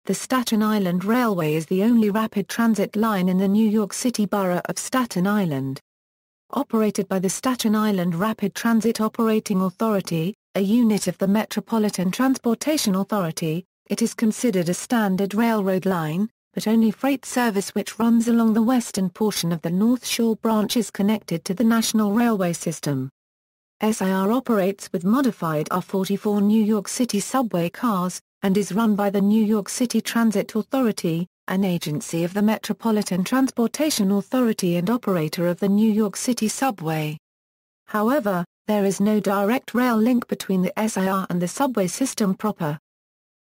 The Staten Island Railway is the only rapid transit line in the New York City borough of Staten Island. Operated by the Staten Island Rapid Transit Operating Authority, a unit of the Metropolitan Transportation Authority, it is considered a standard railroad line, but only freight service which runs along the western portion of the North Shore branch is connected to the National Railway System. SIR operates with modified R44 New York City subway cars, and is run by the New York City Transit Authority, an agency of the Metropolitan Transportation Authority and operator of the New York City subway. However, there is no direct rail link between the SIR and the subway system proper.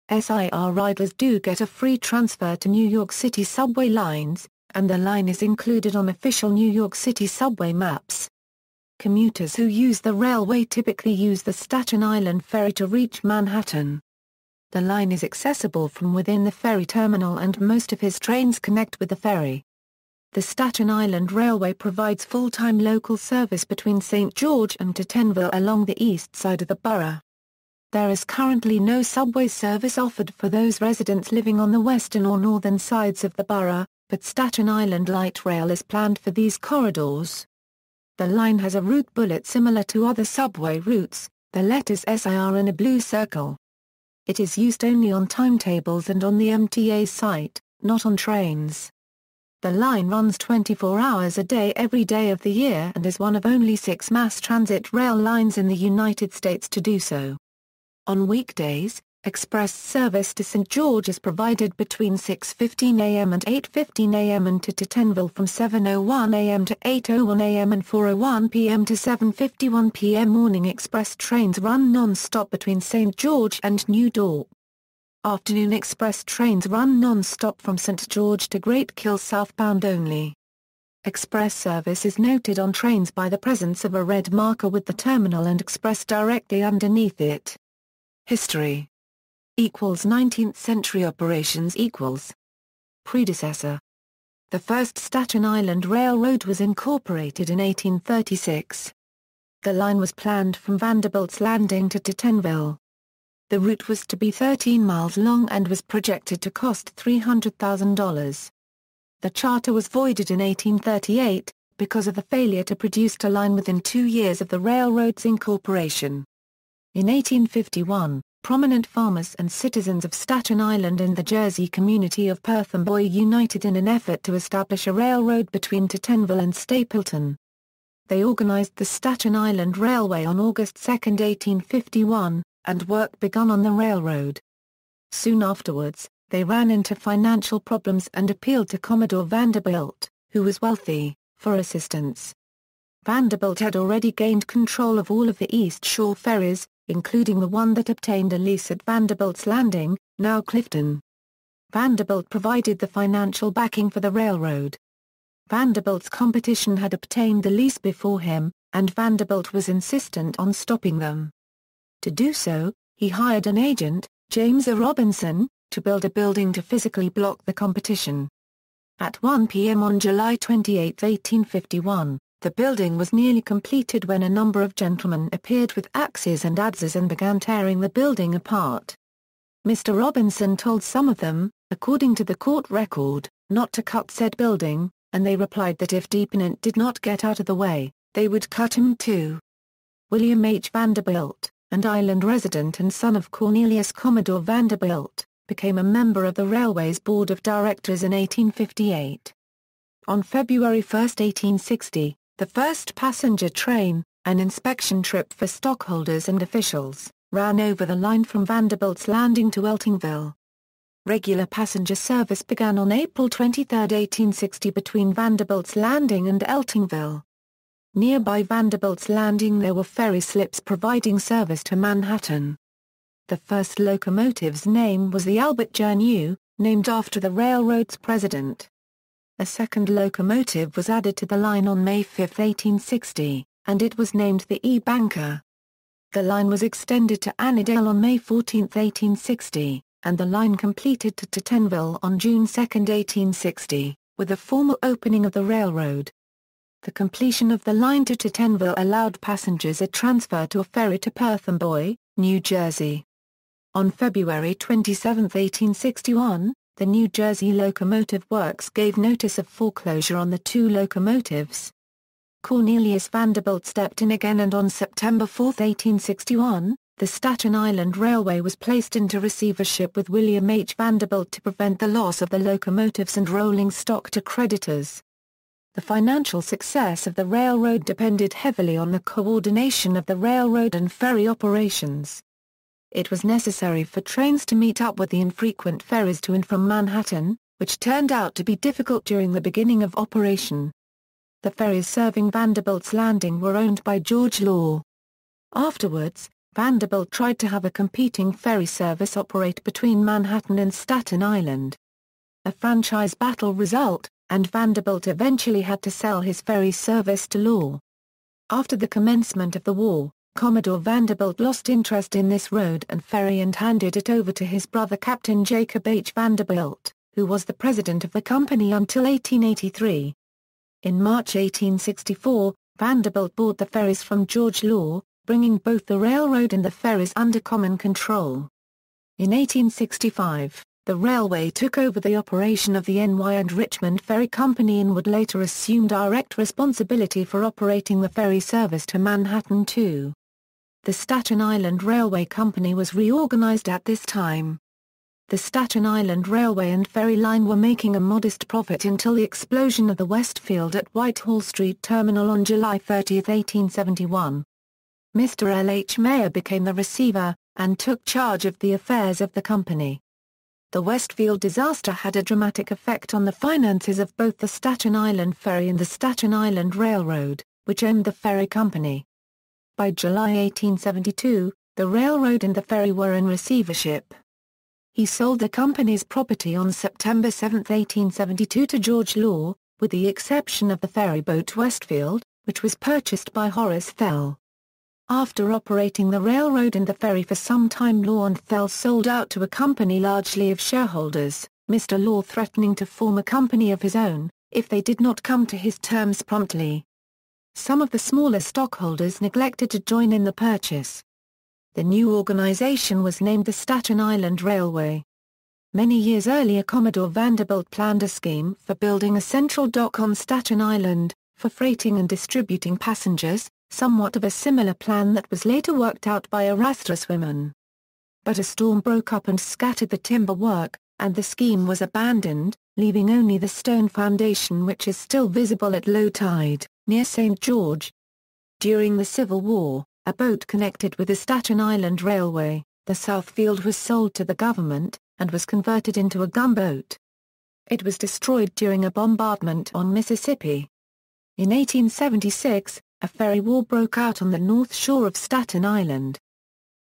SIR riders do get a free transfer to New York City subway lines, and the line is included on official New York City subway maps. Commuters who use the railway typically use the Staten Island Ferry to reach Manhattan. The line is accessible from within the Ferry Terminal and most of his trains connect with the ferry. The Staten Island Railway provides full-time local service between St. George and Tittenville along the east side of the borough. There is currently no subway service offered for those residents living on the western or northern sides of the borough, but Staten Island Light Rail is planned for these corridors. The line has a route bullet similar to other subway routes, the letters SIR in a blue circle. It is used only on timetables and on the MTA site, not on trains. The line runs 24 hours a day every day of the year and is one of only 6 mass transit rail lines in the United States to do so. On weekdays, express service to St. George is provided between 6:15 a.m. and 8:15 a.m. and to Tittenville from 7:01 a.m. to 8:01 a.m. and 4:01 p.m. to 7:51 p.m. Morning express trains run non-stop between St. George and New Dorp. Afternoon express trains run non-stop from St. George to Great Kill southbound only. Express service is noted on trains by the presence of a red marker with the terminal and express directly underneath it. History = 19th century operations = Predecessor. The first Staten Island Railroad was incorporated in 1836. The line was planned from Vanderbilt's Landing to Tittenville. The route was to be 13 miles long and was projected to cost $300,000. The charter was voided in 1838, because of the failure to produce a line within 2 years of the railroad's incorporation. In 1851, prominent farmers and citizens of Staten Island and the Jersey community of Perth Amboy united in an effort to establish a railroad between Tittenville and Stapleton. They organized the Staten Island Railway on August 2, 1851, and work begun on the railroad. Soon afterwards, they ran into financial problems and appealed to Commodore Vanderbilt, who was wealthy, for assistance. Vanderbilt had already gained control of all of the East Shore ferries, including the one that obtained a lease at Vanderbilt's Landing, now Clifton. Vanderbilt provided the financial backing for the railroad. Vanderbilt's competition had obtained the lease before him, and Vanderbilt was insistent on stopping them. To do so, he hired an agent, James A. Robinson, to build a building to physically block the competition. At 1 p.m. on July 28, 1851, the building was nearly completed when a number of gentlemen appeared with axes and adzes and began tearing the building apart. Mr. Robinson told some of them, according to the court record, not to cut said building, and they replied that if Deponent did not get out of the way, they would cut him too. William H. Vanderbilt, an island resident and son of Cornelius Commodore Vanderbilt, became a member of the railway's board of directors in 1858. On February 1, 1860, the first passenger train, an inspection trip for stockholders and officials, ran over the line from Vanderbilt's Landing to Eltingville. Regular passenger service began on April 23, 1860 between Vanderbilt's Landing and Eltingville. Nearby Vanderbilt's Landing there were ferry slips providing service to Manhattan. The first locomotive's name was the Albert Journeau, named after the railroad's president. A second locomotive was added to the line on May 5, 1860, and it was named the E-Banker. The line was extended to Annandale on May 14, 1860, and the line completed to Tittenville on June 2, 1860, with the formal opening of the railroad. The completion of the line to Tittenville allowed passengers a transfer to a ferry to Perth Amboy, New Jersey. On February 27, 1861, the New Jersey Locomotive Works gave notice of foreclosure on the 2 locomotives. Cornelius Vanderbilt stepped in again, and on September 4, 1861, the Staten Island Railway was placed into receivership with William H. Vanderbilt to prevent the loss of the locomotives and rolling stock to creditors. The financial success of the railroad depended heavily on the coordination of the railroad and ferry operations. It was necessary for trains to meet up with the infrequent ferries to and from Manhattan, which turned out to be difficult during the beginning of operation. The ferries serving Vanderbilt's Landing were owned by George Law. Afterwards, Vanderbilt tried to have a competing ferry service operate between Manhattan and Staten Island. A franchise battle resulted, and Vanderbilt eventually had to sell his ferry service to Law. After the commencement of the war, Commodore Vanderbilt lost interest in this road and ferry and handed it over to his brother Captain Jacob H. Vanderbilt, who was the president of the company until 1883. In March 1864, Vanderbilt bought the ferries from George Law, bringing both the railroad and the ferries under common control. In 1865, the railway took over the operation of the NY and Richmond Ferry Company and would later assume direct responsibility for operating the ferry service to Manhattan too. The Staten Island Railway Company was reorganized at this time. The Staten Island Railway and Ferry Line were making a modest profit until the explosion of the Westfield at Whitehall Street Terminal on July 30, 1871. Mr. L. H. Mayer became the receiver, and took charge of the affairs of the company. The Westfield disaster had a dramatic effect on the finances of both the Staten Island Ferry and the Staten Island Railroad, which owned the ferry company. By July 1872, the railroad and the ferry were in receivership. He sold the company's property on September 7, 1872 to George Law, with the exception of the ferryboat Westfield, which was purchased by Horace Thel. After operating the railroad and the ferry for some time, Law and Thel sold out to a company largely of shareholders, Mr. Law threatening to form a company of his own, if they did not come to his terms promptly. Some of the smaller stockholders neglected to join in the purchase. The new organization was named the Staten Island Railway. Many years earlier, Commodore Vanderbilt planned a scheme for building a central dock on Staten Island, for freighting and distributing passengers, somewhat of a similar plan that was later worked out by Erastus Wiman. But a storm broke up and scattered the timber work, and the scheme was abandoned, leaving only the stone foundation, which is still visible at low tide, near St. George. During the Civil War, a boat connected with the Staten Island Railway, the Southfield, was sold to the government, and was converted into a gunboat. It was destroyed during a bombardment on Mississippi. In 1876, a ferry war broke out on the north shore of Staten Island.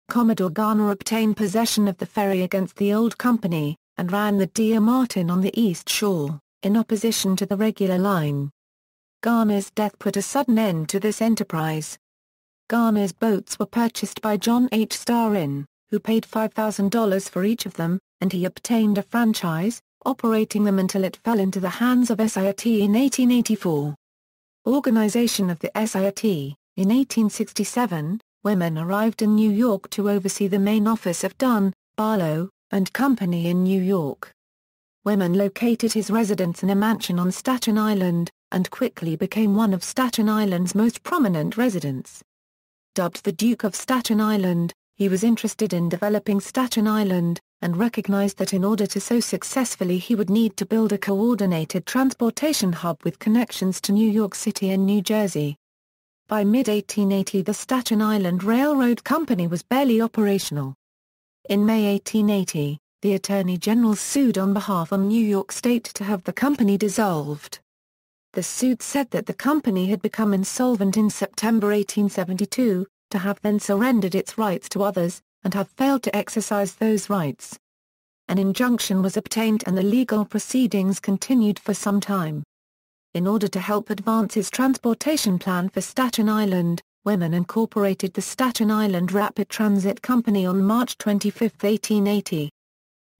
Commodore Garner obtained possession of the ferry against the old company, and ran the Dear Martin on the east shore, in opposition to the regular line. Garner's death put a sudden end to this enterprise. Garner's boats were purchased by John H. Starrin, who paid $5,000 for each of them, and he obtained a franchise, operating them until it fell into the hands of SIT in 1884. Organization of the SIT. In 1867, women arrived in New York to oversee the main office of Dunn, Barlow, and Company in New York. Women located his residence in a mansion on Staten Island, and quickly became one of Staten Island's most prominent residents. Dubbed the Duke of Staten Island, he was interested in developing Staten Island, and recognized that in order to so successfully he would need to build a coordinated transportation hub with connections to New York City and New Jersey. By mid-1880 the Staten Island Railroad Company was barely operational. In May 1880, the Attorney General sued on behalf of New York State to have the company dissolved. The suit said that the company had become insolvent in September 1872, to have then surrendered its rights to others, and have failed to exercise those rights. An injunction was obtained and the legal proceedings continued for some time. In order to help advance his transportation plan for Staten Island, Women incorporated the Staten Island Rapid Transit Company on March 25, 1880.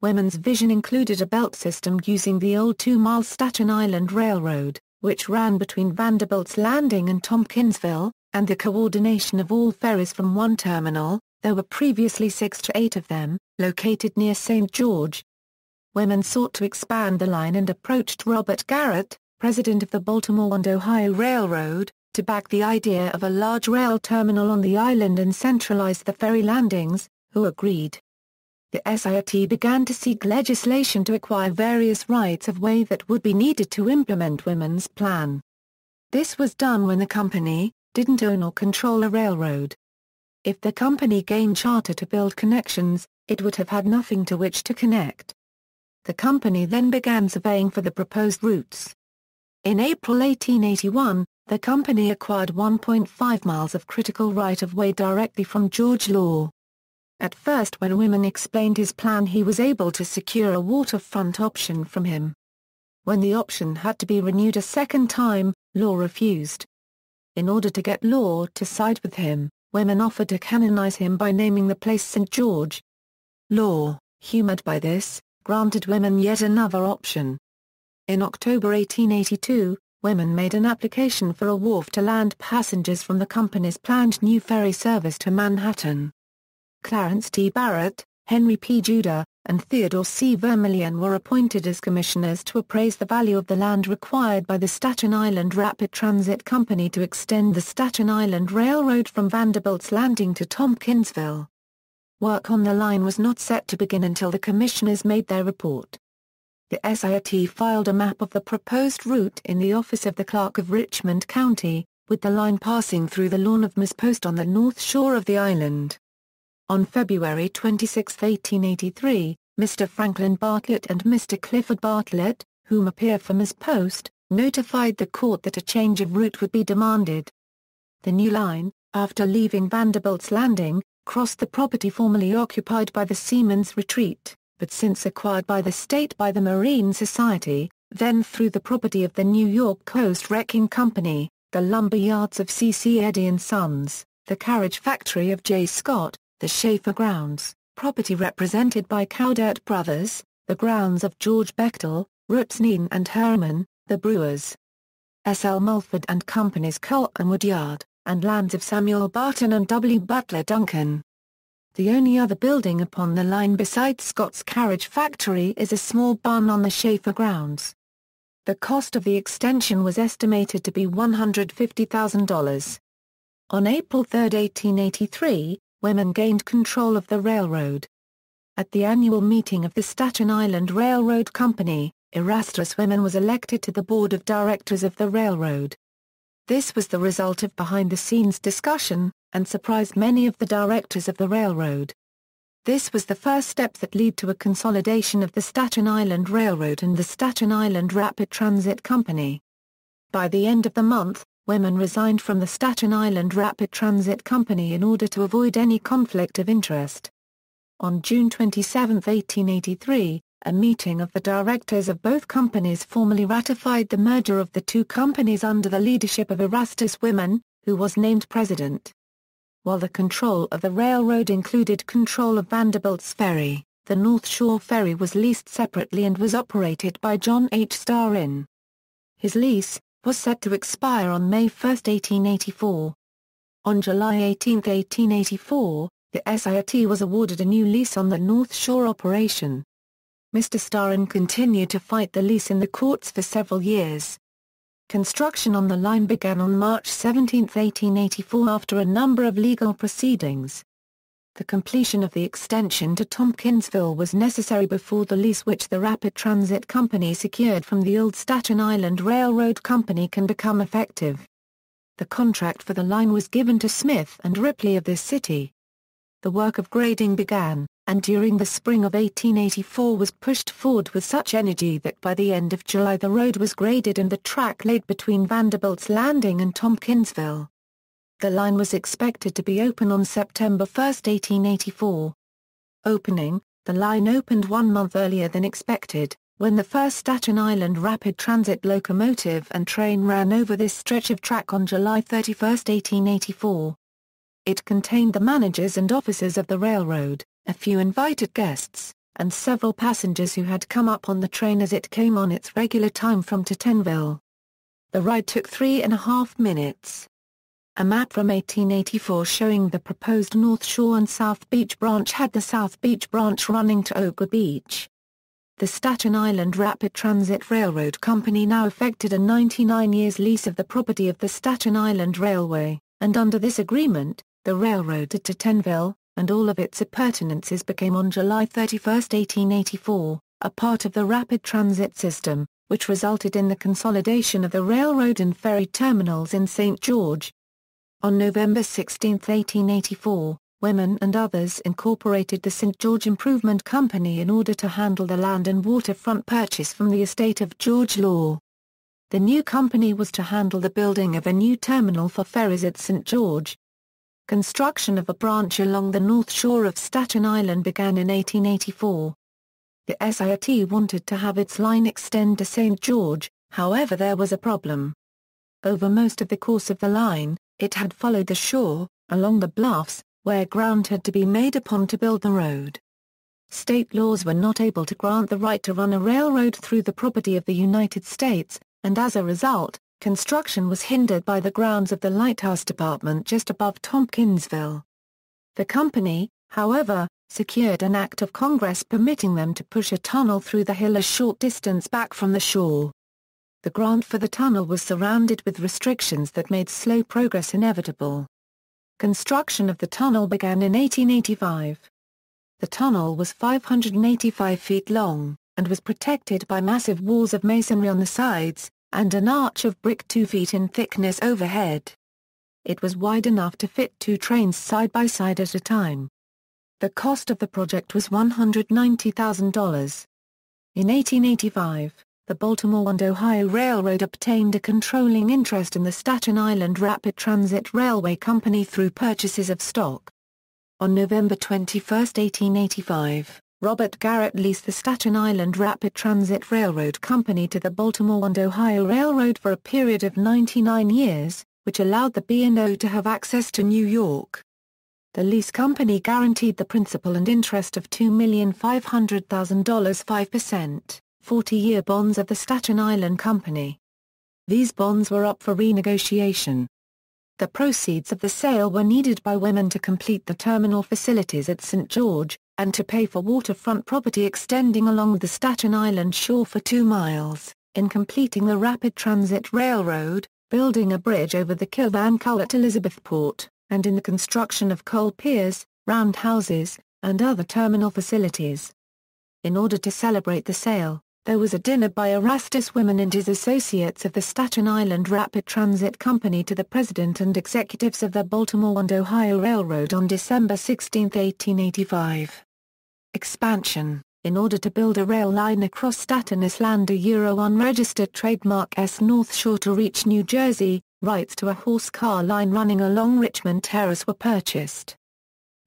Women's vision included a belt system using the old 2-mile Staten Island Railroad, which ran between Vanderbilt's Landing and Tompkinsville, and the coordination of all ferries from one terminal, there were previously 6 to 8 of them, located near St. George. women sought to expand the line and approached Robert Garrett, president of the Baltimore and Ohio Railroad, to back the idea of a large rail terminal on the island and centralize the ferry landings, who agreed. The SIT began to seek legislation to acquire various rights of way that would be needed to implement women's plan. This was done when the company didn't own or control a railroad. If the company gained charter to build connections, it would have had nothing to which to connect. The company then began surveying for the proposed routes. In April 1881, the company acquired 1.5 miles of critical right-of-way directly from George Law. At first, when Women explained his plan, he was able to secure a waterfront option from him. When the option had to be renewed a second time, Law refused. In order to get Law to side with him, Women offered to canonize him by naming the place St. George. Law, humored by this, granted Women yet another option. In October 1882, Women made an application for a wharf to land passengers from the company's planned new ferry service to Manhattan. Clarence T. Barrett, Henry P. Judah, and Theodore C. Vermillion were appointed as commissioners to appraise the value of the land required by the Staten Island Rapid Transit Company to extend the Staten Island Railroad from Vanderbilt's Landing to Tompkinsville. Work on the line was not set to begin until the commissioners made their report. The SIT filed a map of the proposed route in the office of the Clerk of Richmond County, with the line passing through the lawn of Miss Post on the north shore of the island. On February 26, 1883, Mr. Franklin Bartlett and Mr. Clifford Bartlett, whom appear for Miss Post, notified the court that a change of route would be demanded. The new line, after leaving Vanderbilt's Landing, crossed the property formerly occupied by the Seamen's Retreat, but since acquired by the state by the Marine Society, then through the property of the New York Coast Wrecking Company, the lumber yards of C.C. Eddy and Sons, the carriage factory of J. Scott, the Schaefer Grounds, property represented by Cowdert Brothers, the grounds of George Bechtel, Rupsneen and Herman, the brewers. S. L. Mulford and Company's coal and wood yard, and lands of Samuel Barton and W. Butler Duncan. The only other building upon the line besides Scott's carriage factory is a small barn on the Schaefer Grounds. The cost of the extension was estimated to be $150,000. On April 3, 1883, Women gained control of the railroad. At the annual meeting of the Staten Island Railroad Company, Erastus Women was elected to the board of directors of the railroad. This was the result of behind-the-scenes discussion, and surprised many of the directors of the railroad. This was the first step that led to a consolidation of the Staten Island Railroad and the Staten Island Rapid Transit Company. By the end of the month, Women resigned from the Staten Island Rapid Transit Company in order to avoid any conflict of interest. On June 27, 1883, a meeting of the directors of both companies formally ratified the merger of the two companies under the leadership of Erastus Women, who was named president. While the control of the railroad included control of Vanderbilt's Ferry, the North Shore Ferry was leased separately and was operated by John H. Starrin. His lease was set to expire on May 1, 1884. On July 18, 1884, the SIT was awarded a new lease on the North Shore operation. Mr. Starrin continued to fight the lease in the courts for several years. Construction on the line began on March 17, 1884 after a number of legal proceedings. The completion of the extension to Tompkinsville was necessary before the lease which the Rapid Transit Company secured from the old Staten Island Railroad Company can become effective. The contract for the line was given to Smith and Ripley of this city. The work of grading began, and during the spring of 1884 was pushed forward with such energy that by the end of July the road was graded and the track laid between Vanderbilt's Landing and Tompkinsville. The line was expected to be open on September 1, 1884. Opening, the line opened 1 month earlier than expected, when the first Staten Island Rapid Transit locomotive and train ran over this stretch of track on July 31, 1884. It contained the managers and officers of the railroad, a few invited guests, and several passengers who had come up on the train as it came on its regular time from Tottenville. The ride took 3.5 minutes. A map from 1884 showing the proposed North Shore and South Beach branch had the South Beach branch running to Oakwood Beach. The Staten Island Rapid Transit Railroad Company now effected a 99-year lease of the property of the Staten Island Railway, and under this agreement, the railroad to Tenville, and all of its appurtenances became on July 31, 1884, a part of the rapid transit system, which resulted in the consolidation of the railroad and ferry terminals in St. George. On November 16, 1884, Women and Others incorporated the St. George Improvement Company in order to handle the land and waterfront purchase from the estate of George Law. The new company was to handle the building of a new terminal for ferries at St. George. Construction of a branch along the north shore of Staten Island began in 1884. The SIT wanted to have its line extend to St. George, however there was a problem. Over most of the course of the line, it had followed the shore, along the bluffs, where ground had to be made upon to build the road. State laws were not able to grant the right to run a railroad through the property of the United States, and as a result, construction was hindered by the grounds of the Lighthouse Department just above Tompkinsville. The company, however, secured an act of Congress permitting them to push a tunnel through the hill a short distance back from the shore. The grant for the tunnel was surrounded with restrictions that made slow progress inevitable. Construction of the tunnel began in 1885. The tunnel was 585 feet long, and was protected by massive walls of masonry on the sides, and an arch of brick 2 feet in thickness overhead. It was wide enough to fit 2 trains side by side at a time. The cost of the project was $190,000. In 1885, the Baltimore and Ohio Railroad obtained a controlling interest in the Staten Island Rapid Transit Railway Company through purchases of stock. On November 21, 1885, Robert Garrett leased the Staten Island Rapid Transit Railroad Company to the Baltimore and Ohio Railroad for a period of 99 years, which allowed the B&O to have access to New York. The lease company guaranteed the principal and interest of $2,500,000 5%, 40-year bonds of the Staten Island Company. These bonds were up for renegotiation. The proceeds of the sale were needed by women to complete the terminal facilities at St. George, and to pay for waterfront property extending along the Staten Island shore for 2 miles, in completing the Rapid Transit Railroad, building a bridge over the Kilvancal at Elizabethport, and in the construction of coal piers, roundhouses, and other terminal facilities. In order to celebrate the sale, there was a dinner by Erastus Women and his associates of the Staten Island Rapid Transit Company to the president and executives of the Baltimore and Ohio Railroad on December 16, 1885. Expansion. In order to build a rail line across Staten Island unregistered trademark S North Shore to reach New Jersey, rights to a horse car line running along Richmond Terrace were purchased.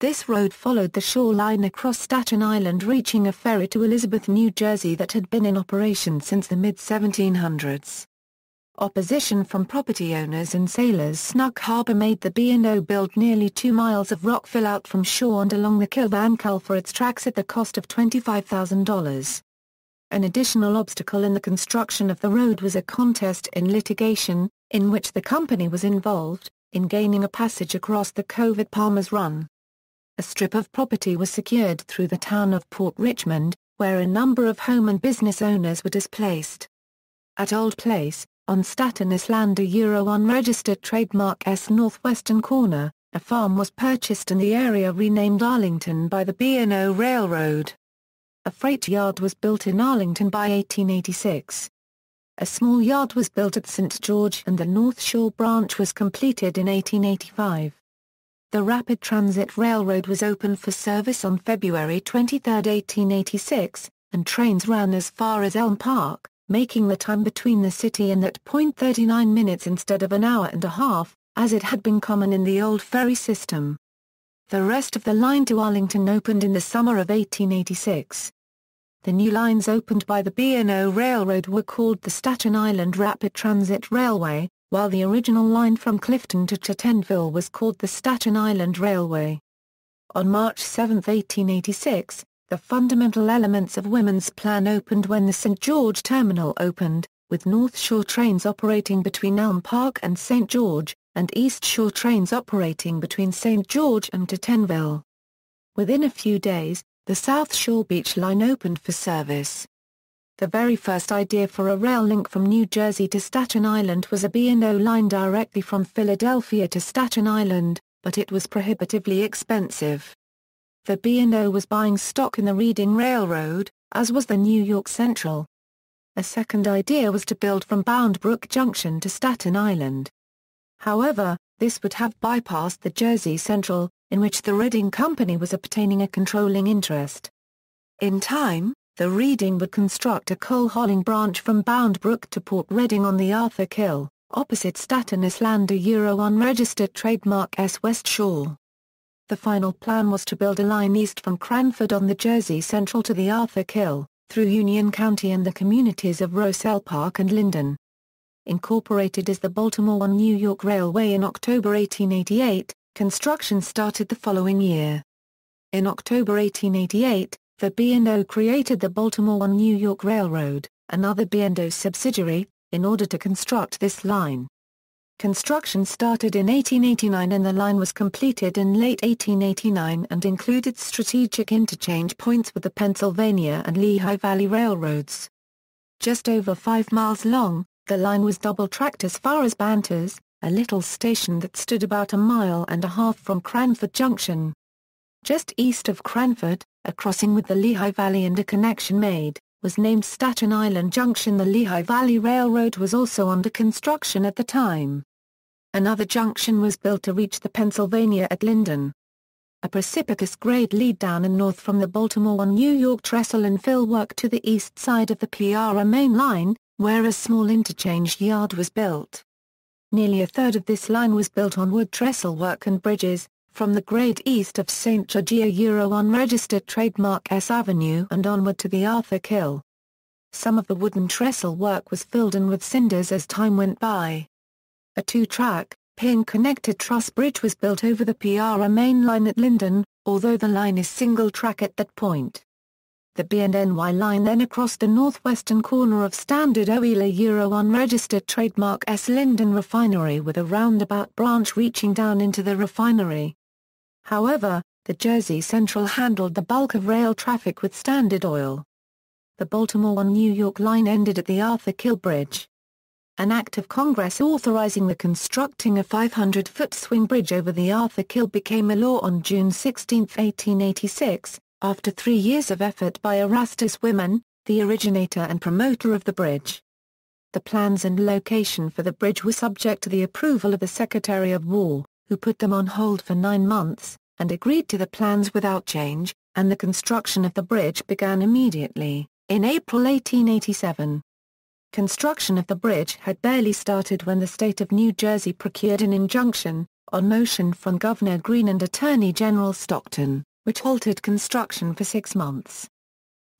This road followed the shoreline across Staten Island reaching a ferry to Elizabeth, New Jersey that had been in operation since the mid-1700s. Opposition from property owners and sailors Snug Harbor made the B&O build nearly 2 miles of rock fill out from shore and along the Kilvancal for its tracks at the cost of $25,000. An additional obstacle in the construction of the road was a contest in litigation, in which the company was involved, in gaining a passage across the cove at Palmer's Run. A strip of property was secured through the town of Port Richmond, where a number of home and business owners were displaced. At Old Place, on Staten Island unregistered trademark S northwestern corner, a farm was purchased and the area renamed Arlington by the B&O Railroad. A freight yard was built in Arlington by 1886. A small yard was built at St. George and the North Shore branch was completed in 1885. The Rapid Transit Railroad was opened for service on February 23, 1886, and trains ran as far as Elm Park, making the time between the city and that point 39 minutes instead of an hour and a half, as it had been common in the old ferry system. The rest of the line to Arlington opened in the summer of 1886. The new lines opened by the B&O Railroad were called the Staten Island Rapid Transit Railway, while the original line from Clifton to Chattenville was called the Staten Island Railway. On March 7, 1886, the fundamental elements of Women's Plan opened when the St. George Terminal opened, with North Shore trains operating between Elm Park and St. George, and East Shore trains operating between St. George and Chattenville. Within a few days, the South Shore Beach Line opened for service. The very first idea for a rail link from New Jersey to Staten Island was a B&O line directly from Philadelphia to Staten Island, but it was prohibitively expensive. The B&O was buying stock in the Reading Railroad, as was the New York Central. A second idea was to build from Bound Brook Junction to Staten Island. However, this would have bypassed the Jersey Central, in which the Reading Company was obtaining a controlling interest. In time, the Reading would construct a coal hauling branch from Bound Brook to Port Reading on the Arthur Kill, opposite Staten Island unregistered trademark S West Shore. The final plan was to build a line east from Cranford on the Jersey Central to the Arthur Kill, through Union County and the communities of Roselle Park and Linden. Incorporated as the Baltimore-New York Railway in October 1888, construction started the following year. In October 1888, the B&O created the Baltimore-New York Railroad, another B&O subsidiary, in order to construct this line. Construction started in 1889 and the line was completed in late 1889 and included strategic interchange points with the Pennsylvania and Lehigh Valley Railroads. Just over 5 miles long, the line was double-tracked as far as Banters, a little station that stood about 1.5 miles from Cranford Junction. Just east of Cranford, a crossing with the Lehigh Valley and a connection made, was named Staten Island Junction. The Lehigh Valley Railroad was also under construction at the time. Another junction was built to reach the Pennsylvania at Linden. A precipitous grade lead down and north from the Baltimore-New York trestle and fill work to the east side of the Piara main line, where a small interchange yard was built. Nearly a third of this line was built on wood trestle work and bridges, from the grade east of St. Georgia unregistered trademark S Avenue and onward to the Arthur Kill. Some of the wooden trestle work was filled in with cinders as time went by. A 2-track, pin-connected truss bridge was built over the Piara main line at Linden, although the line is single-track at that point. The B&NY line then across the northwestern corner of Standard Oil unregistered trademark S Linden Refinery with a roundabout branch reaching down into the refinery. However, the Jersey Central handled the bulk of rail traffic with Standard Oil. The Baltimore-New York line ended at the Arthur Kill Bridge. An act of Congress authorizing the constructing a 500-foot swing bridge over the Arthur Kill became a law on June 16, 1886, after 3 years of effort by Erastus Wiman, the originator and promoter of the bridge. The plans and location for the bridge were subject to the approval of the Secretary of War, who put them on hold for 9 months, and agreed to the plans without change, and the construction of the bridge began immediately, in April 1887. Construction of the bridge had barely started when the state of New Jersey procured an injunction, on motion from Governor Greene and Attorney General Stockton, which halted construction for 6 months.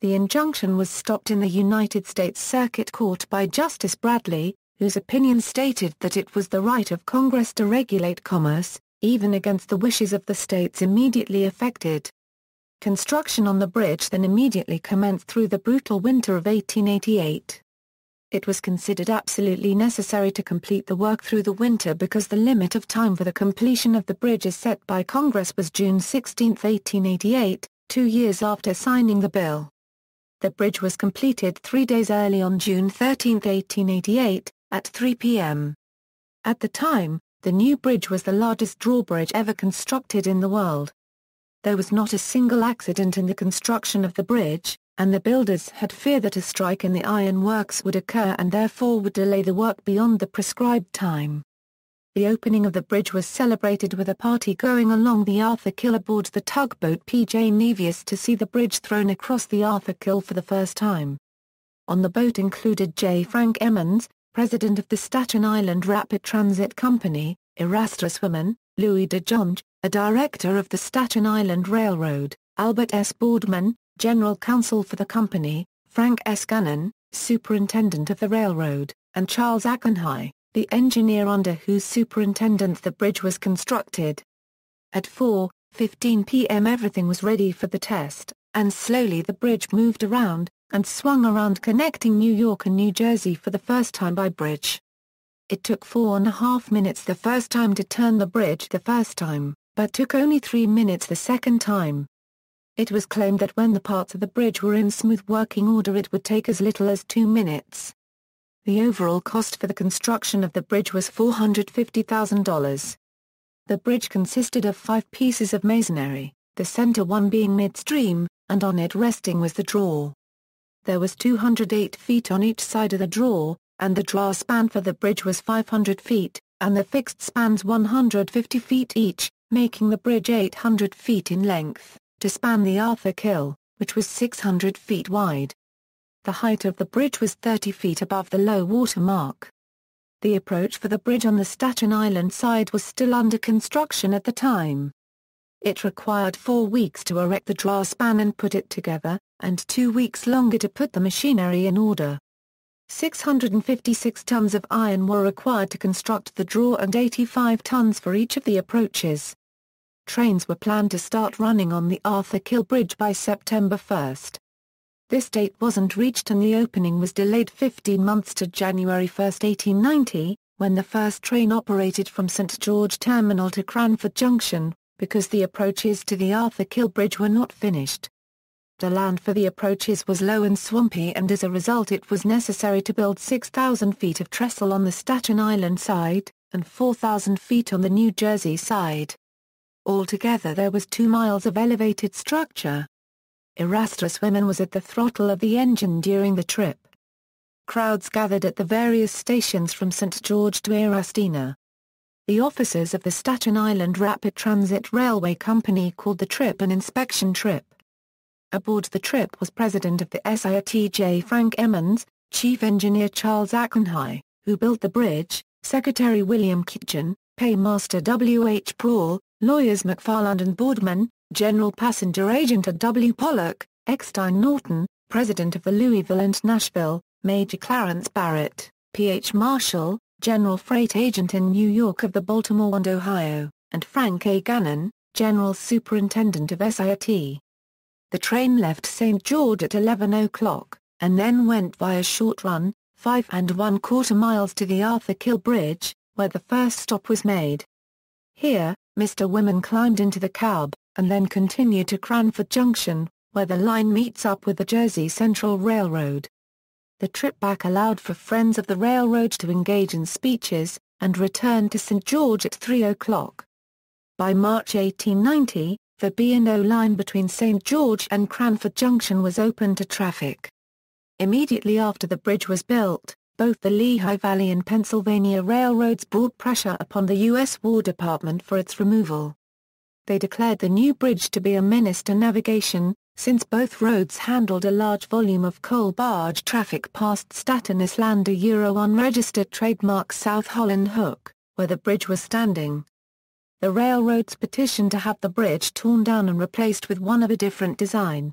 The injunction was stopped in the United States Circuit Court by Justice Bradley, whose opinion stated that it was the right of Congress to regulate commerce, even against the wishes of the states immediately affected. Construction on the bridge then immediately commenced through the brutal winter of 1888. It was considered absolutely necessary to complete the work through the winter because the limit of time for the completion of the bridge as set by Congress was June 16, 1888, 2 years after signing the bill. The bridge was completed 3 days early on June 13, 1888, at 3 p.m. At the time, the new bridge was the largest drawbridge ever constructed in the world. There was not a single accident in the construction of the bridge, and the builders had feared that a strike in the iron works would occur and therefore would delay the work beyond the prescribed time. The opening of the bridge was celebrated with a party going along the Arthur Kill aboard the tugboat P.J. Nevius to see the bridge thrown across the Arthur Kill for the first time. On the boat included J. Frank Emmons, president of the Staten Island Rapid Transit Company, Erastus Wiman, Louis de Jonge, a director of the Staten Island Railroad, Albert S. Boardman, general counsel for the company, Frank S. Gannon, superintendent of the railroad, and Charles Ackenhigh, the engineer under whose superintendence the bridge was constructed. At 4:15 p.m. everything was ready for the test, and slowly the bridge moved around, and swung around connecting New York and New Jersey for the first time by bridge. It took 4.5 minutes the first time to turn the bridge the first time, but took only 3 minutes the second time. It was claimed that when the parts of the bridge were in smooth working order it would take as little as 2 minutes. The overall cost for the construction of the bridge was $450,000. The bridge consisted of 5 pieces of masonry, the center one being midstream, and on it resting was the draw. There was 208 feet on each side of the draw, and the draw span for the bridge was 500 feet, and the fixed spans 150 feet each, making the bridge 800 feet in length, to span the Arthur Kill, which was 600 feet wide. The height of the bridge was 30 feet above the low water mark. The approach for the bridge on the Staten Island side was still under construction at the time. It required 4 weeks to erect the draw span and put it together, and 2 weeks longer to put the machinery in order. 656 tons of iron were required to construct the draw and 85 tons for each of the approaches. Trains were planned to start running on the Arthur Kill Bridge by September 1. This date wasn't reached and the opening was delayed 15 months to January 1, 1890, when the first train operated from St. George Terminal to Cranford Junction, because the approaches to the Arthur Kill Bridge were not finished. The land for the approaches was low and swampy and as a result it was necessary to build 6,000 feet of trestle on the Staten Island side, and 4,000 feet on the New Jersey side. Altogether there was 2 miles of elevated structure. Erastus women was at the throttle of the engine during the trip. Crowds gathered at the various stations from St. George to Erastina. The officers of the Staten Island Rapid Transit Railway Company called the trip an inspection trip. Aboard the trip was President of the SIAT J. Frank Emmons, Chief Engineer Charles Ackenhigh, who built the bridge, Secretary William Kitchen, Paymaster W. H. Prawl, lawyers McFarland and Boardman, General Passenger Agent W. Pollock, Eckstein Norton, President of the Louisville and Nashville, Major Clarence Barrett, P.H. Marshall, General Freight Agent in New York of the Baltimore and Ohio, and Frank A. Gannon, General Superintendent of SIAT. The train left St. George at 11 o'clock, and then went via short run, 5 1/4 miles to the Arthur Kill Bridge, where the first stop was made. Here, Mr. Women climbed into the cab, and then continued to Cranford Junction, where the line meets up with the Jersey Central Railroad. The trip back allowed for friends of the railroad to engage in speeches, and returned to St. George at 3 o'clock. By March 1890, the B&O line between St. George and Cranford Junction was open to traffic. Immediately after the bridge was built, both the Lehigh Valley and Pennsylvania railroads brought pressure upon the U.S. War Department for its removal. They declared the new bridge to be a menace to navigation, since both roads handled a large volume of coal barge traffic past Staten Island unregistered trademark South Holland Hook, where the bridge was standing. The railroads petitioned to have the bridge torn down and replaced with one of a different design.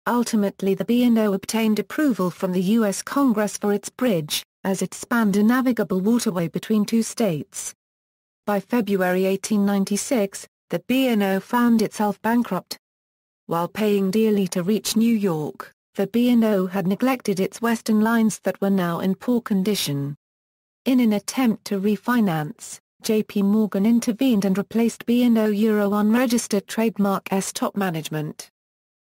Ultimately the B&O obtained approval from the U.S. Congress for its bridge, as it spanned a navigable waterway between 2 states. By February 1896, the B&O found itself bankrupt. While paying dearly to reach New York, the B&O had neglected its western lines that were now in poor condition. In an attempt to refinance, J.P. Morgan intervened and replaced B&O unregistered trademark S top management.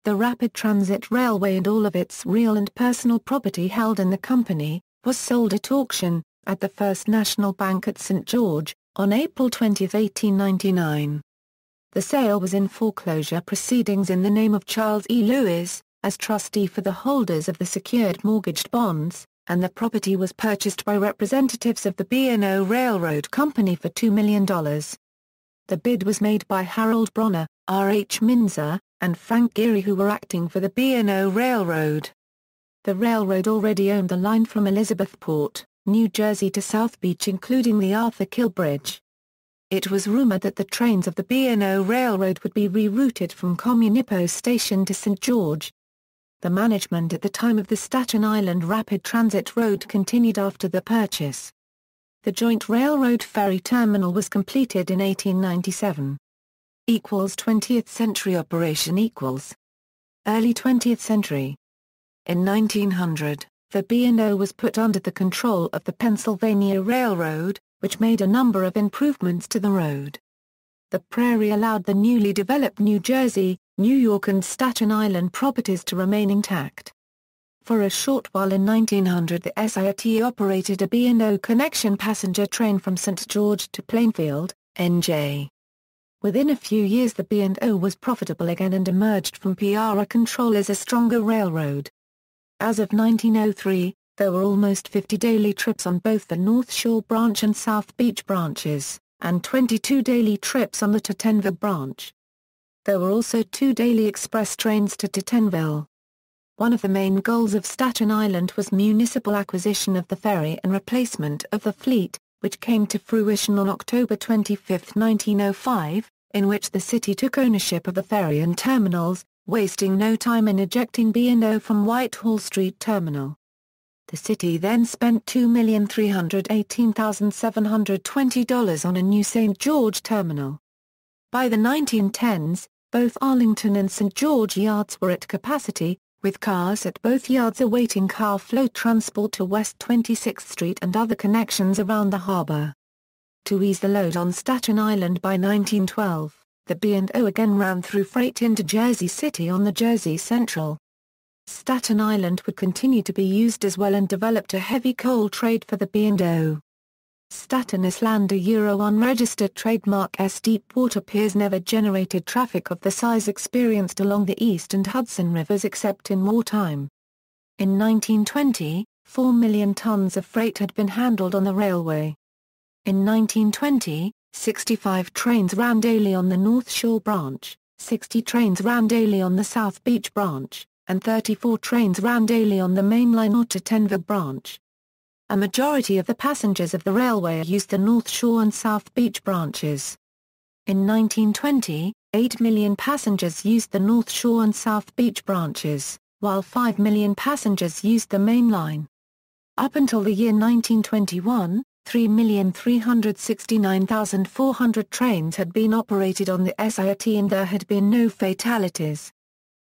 The Rapid Transit Railway and all of its real and personal property held in the company, was sold at auction, at the First National Bank at St. George, on April 20, 1899. The sale was in foreclosure proceedings in the name of Charles E. Lewis, as trustee for the holders of the secured mortgaged bonds, and the property was purchased by representatives of the B&O Railroad Company for $2 million. The bid was made by Harold Bronner, R. H. Minzer, and Frank Geary, who were acting for the B&O Railroad. The railroad already owned the line from Elizabethport, New Jersey to South Beach, including the Arthur Kill Bridge. It was rumored that the trains of the B&O Railroad would be rerouted from Commuters Station to St. George. The management at the time of the Staten Island Rapid Transit Road continued after the purchase. The joint railroad ferry terminal was completed in 1897. 20th century operation Early 20th century. In 1900, the B&O was put under the control of the Pennsylvania Railroad, which made a number of improvements to the road. The Prairie allowed the newly developed New Jersey, New York and Staten Island properties to remain intact. For a short while in 1900 the SIT operated a B&O connection passenger train from St. George to Plainfield, NJ. Within a few years the B&O was profitable again and emerged from PR control as a stronger railroad. As of 1903, there were almost 50 daily trips on both the North Shore branch and South Beach branches, and 22 daily trips on the Tottenville branch. There were also 2 daily express trains to Tottenville. One of the main goals of Staten Island was municipal acquisition of the ferry and replacement of the fleet, which came to fruition on October 25, 1905, in which the city took ownership of the ferry and terminals, wasting no time in ejecting B&O from Whitehall Street Terminal. The city then spent $2,318,720 on a new St. George terminal. By the 1910s, both Arlington and St. George yards were at capacity, with cars at both yards awaiting car float transport to West 26th Street and other connections around the harbor. To ease the load on Staten Island by 1912, the B&O again ran through freight into Jersey City on the Jersey Central. Staten Island would continue to be used as well and developed a heavy coal trade for the B&O. Staten Island unregistered trademark S deep-water piers never generated traffic of the size experienced along the East and Hudson rivers except in wartime. In 1920, 4 million tons of freight had been handled on the railway. In 1920, 65 trains ran daily on the North Shore branch, 60 trains ran daily on the South Beach branch, and 34 trains ran daily on the main line or Tottenville branch. A majority of the passengers of the railway used the North Shore and South Beach branches. In 1920, 8 million passengers used the North Shore and South Beach branches, while 5 million passengers used the main line. Up until the year 1921, 3,369,400 trains had been operated on the SIT and there had been no fatalities.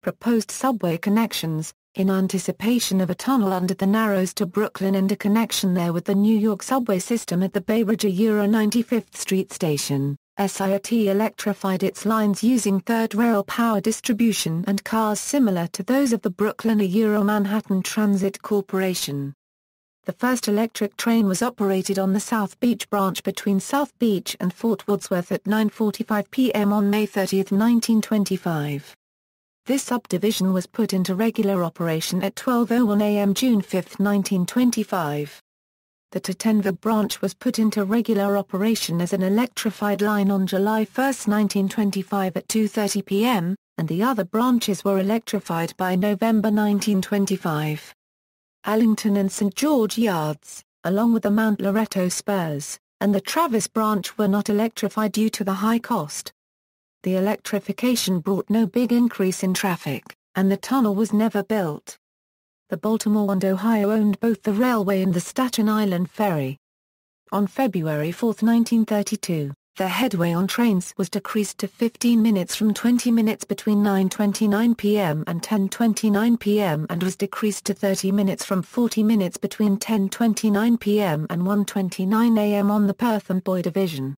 Proposed subway connections, in anticipation of a tunnel under the Narrows to Brooklyn and a connection there with the New York subway system at the Bay Ridge 95th Street station, SIT electrified its lines using third rail power distribution and cars similar to those of the Brooklyn Manhattan Transit Corporation. The first electric train was operated on the South Beach branch between South Beach and Fort Wadsworth at 9:45 p.m. on May 30, 1925. This subdivision was put into regular operation at 12:01 a.m. June 5, 1925. The Tottenville branch was put into regular operation as an electrified line on July 1, 1925 at 2:30 p.m., and the other branches were electrified by November 1925. Arlington and St. George yards, along with the Mount Loreto Spurs, and the Travis branch were not electrified due to the high cost. The electrification brought no big increase in traffic, and the tunnel was never built. The Baltimore and Ohio owned both the railway and the Staten Island Ferry. On February 4, 1932, the headway on trains was decreased to 15 minutes from 20 minutes between 9:29 p.m. and 10:29 p.m. and was decreased to 30 minutes from 40 minutes between 10:29 p.m. and 1:29 a.m. on the Perth and Boy division.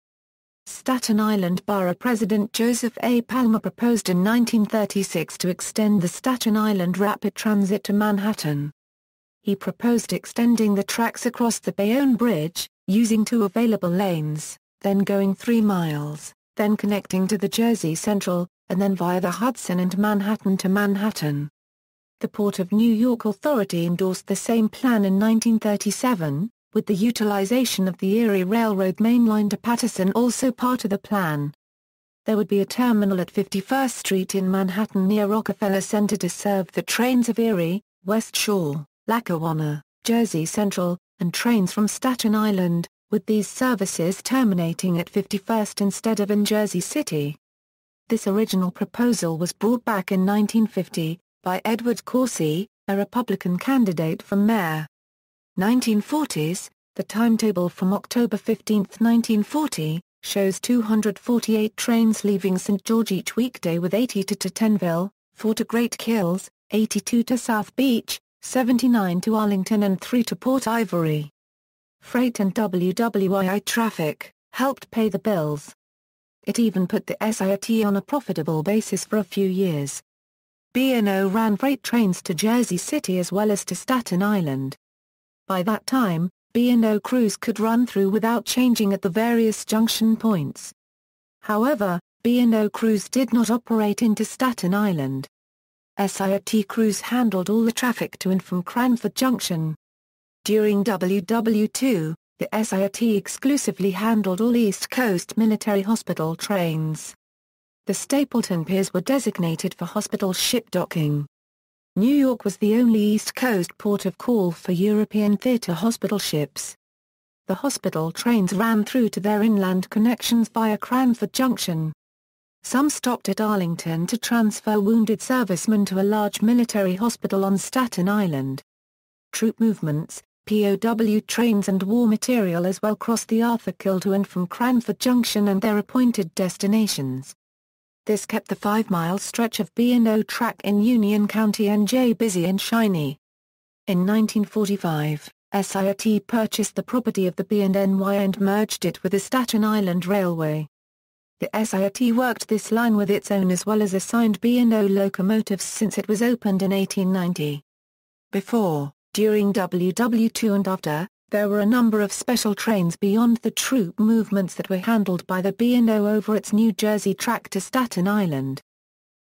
Staten Island Borough President Joseph A. Palmer proposed in 1936 to extend the Staten Island Rapid Transit to Manhattan. He proposed extending the tracks across the Bayonne Bridge, using 2 available lanes, then going 3 miles, then connecting to the Jersey Central, and then via the Hudson and Manhattan to Manhattan. The Port of New York Authority endorsed the same plan in 1937, with the utilization of the Erie Railroad main line to Paterson also part of the plan. There would be a terminal at 51st Street in Manhattan near Rockefeller Center to serve the trains of Erie, West Shore, Lackawanna, Jersey Central, and trains from Staten Island, with these services terminating at 51st instead of in Jersey City. This original proposal was brought back in 1950, by Edward Corsi, a Republican candidate for mayor. 1940s, the timetable from October 15, 1940, shows 248 trains leaving St. George each weekday with 80 to Tottenville, 4 to Great Kills, 82 to South Beach, 79 to Arlington and 3 to Port Ivory. Freight and WWII traffic helped pay the bills. It even put the SIAT on a profitable basis for a few years. B&O ran freight trains to Jersey City as well as to Staten Island. By that time, B&O crews could run through without changing at the various junction points. However, B&O crews did not operate into Staten Island. SIAT crews handled all the traffic to and from Cranford Junction. During WW2, the SIAT exclusively handled all East Coast Military Hospital trains. The Stapleton piers were designated for hospital ship docking. New York was the only East Coast port of call for European theater hospital ships. The hospital trains ran through to their inland connections via Cranford Junction. Some stopped at Arlington to transfer wounded servicemen to a large military hospital on Staten Island. Troop movements, POW trains and war material as well crossed the Arthur Kill to and from Cranford Junction and their appointed destinations. This kept the 5-mile stretch of B&O track in Union County NJ busy and shiny. In 1945, SIAT purchased the property of the B&NY and merged it with the Staten Island Railway. The SIAT worked this line with its own as well as assigned B&O locomotives since it was opened in 1890. Before, during WW2 and after, there were a number of special trains beyond the troop movements that were handled by the B&O over its New Jersey track to Staten Island.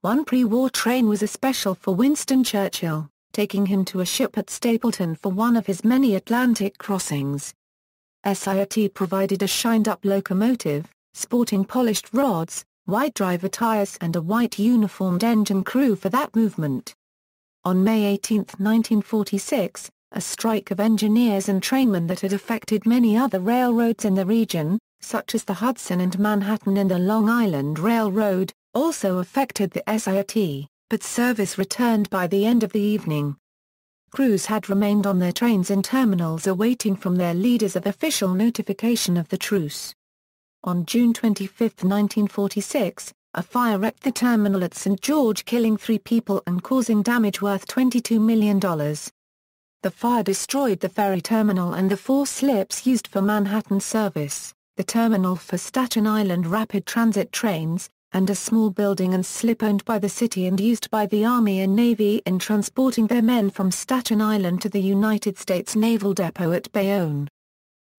One pre-war train was a special for Winston Churchill, taking him to a ship at Stapleton for one of his many Atlantic crossings. SIAT provided a shined-up locomotive, sporting polished rods, white driver tires and a white uniformed engine crew for that movement. On May 18, 1946, a strike of engineers and trainmen that had affected many other railroads in the region, such as the Hudson and Manhattan and the Long Island Railroad, also affected the SIAT, but service returned by the end of the evening. Crews had remained on their trains in terminals awaiting from their leaders of official notification of the truce. On June 25, 1946, a fire wrecked the terminal at St. George, killing 3 people and causing damage worth $22 million. The fire destroyed the ferry terminal and the 4 slips used for Manhattan service, the terminal for Staten Island rapid transit trains, and a small building and slip owned by the city and used by the Army and Navy in transporting their men from Staten Island to the United States Naval Depot at Bayonne.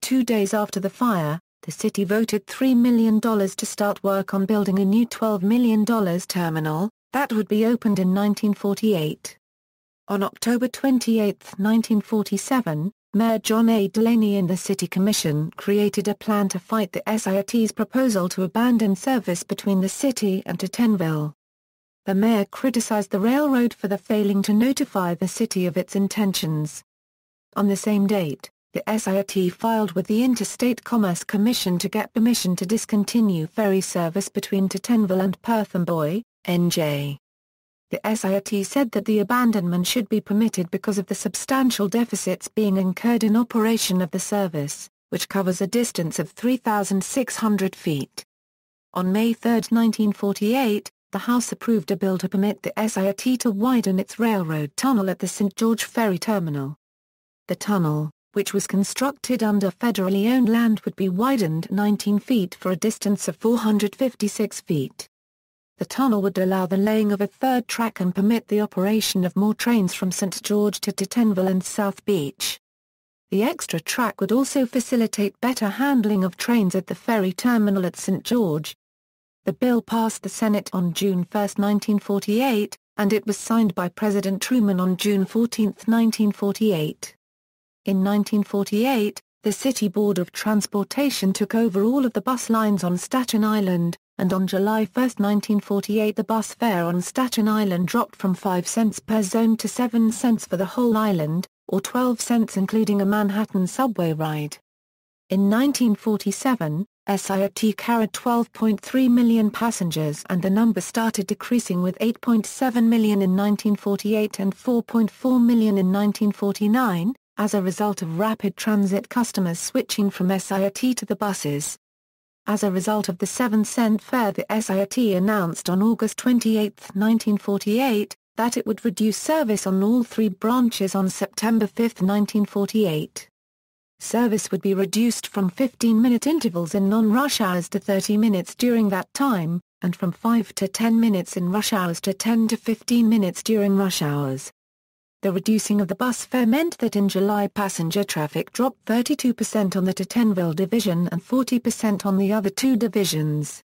2 days after the fire, the city voted $3 million to start work on building a new $12 million terminal, that would be opened in 1948. On October 28, 1947, Mayor John A. Delaney and the City Commission created a plan to fight the SIAT's proposal to abandon service between the city and Tottenville. The mayor criticized the railroad for failing to notify the city of its intentions. On the same date, the SIAT filed with the Interstate Commerce Commission to get permission to discontinue ferry service between Tottenville and Perth Amboy, NJ. The SIAT said that the abandonment should be permitted because of the substantial deficits being incurred in operation of the service, which covers a distance of 3,600 feet. On May 3, 1948, the House approved a bill to permit the SIAT to widen its railroad tunnel at the St. George Ferry Terminal. The tunnel, which was constructed under federally owned land, would be widened 19 feet for a distance of 456 feet. The tunnel would allow the laying of a 3rd track and permit the operation of more trains from St. George to Tottenville and South Beach. The extra track would also facilitate better handling of trains at the ferry terminal at St. George. The bill passed the Senate on June 1, 1948, and it was signed by President Truman on June 14, 1948. In 1948, the City Board of Transportation took over all of the bus lines on Staten Island, and on July 1, 1948 the bus fare on Staten Island dropped from 5 cents per zone to 7 cents for the whole island, or 12 cents including a Manhattan subway ride. In 1947, SIAT carried 12.3 million passengers and the number started decreasing with 8.7 million in 1948 and 4.4 million in 1949, as a result of rapid transit customers switching from SIAT to the buses. As a result of the 7-cent fare, the SIAT announced on August 28, 1948, that it would reduce service on all 3 branches on September 5, 1948. Service would be reduced from 15-minute intervals in non-rush hours to 30 minutes during that time, and from 5 to 10 minutes in rush hours to 10 to 15 minutes during rush hours. The reducing of the bus fare meant that in July passenger traffic dropped 32% on the to Tenville division and 40% on the other two divisions.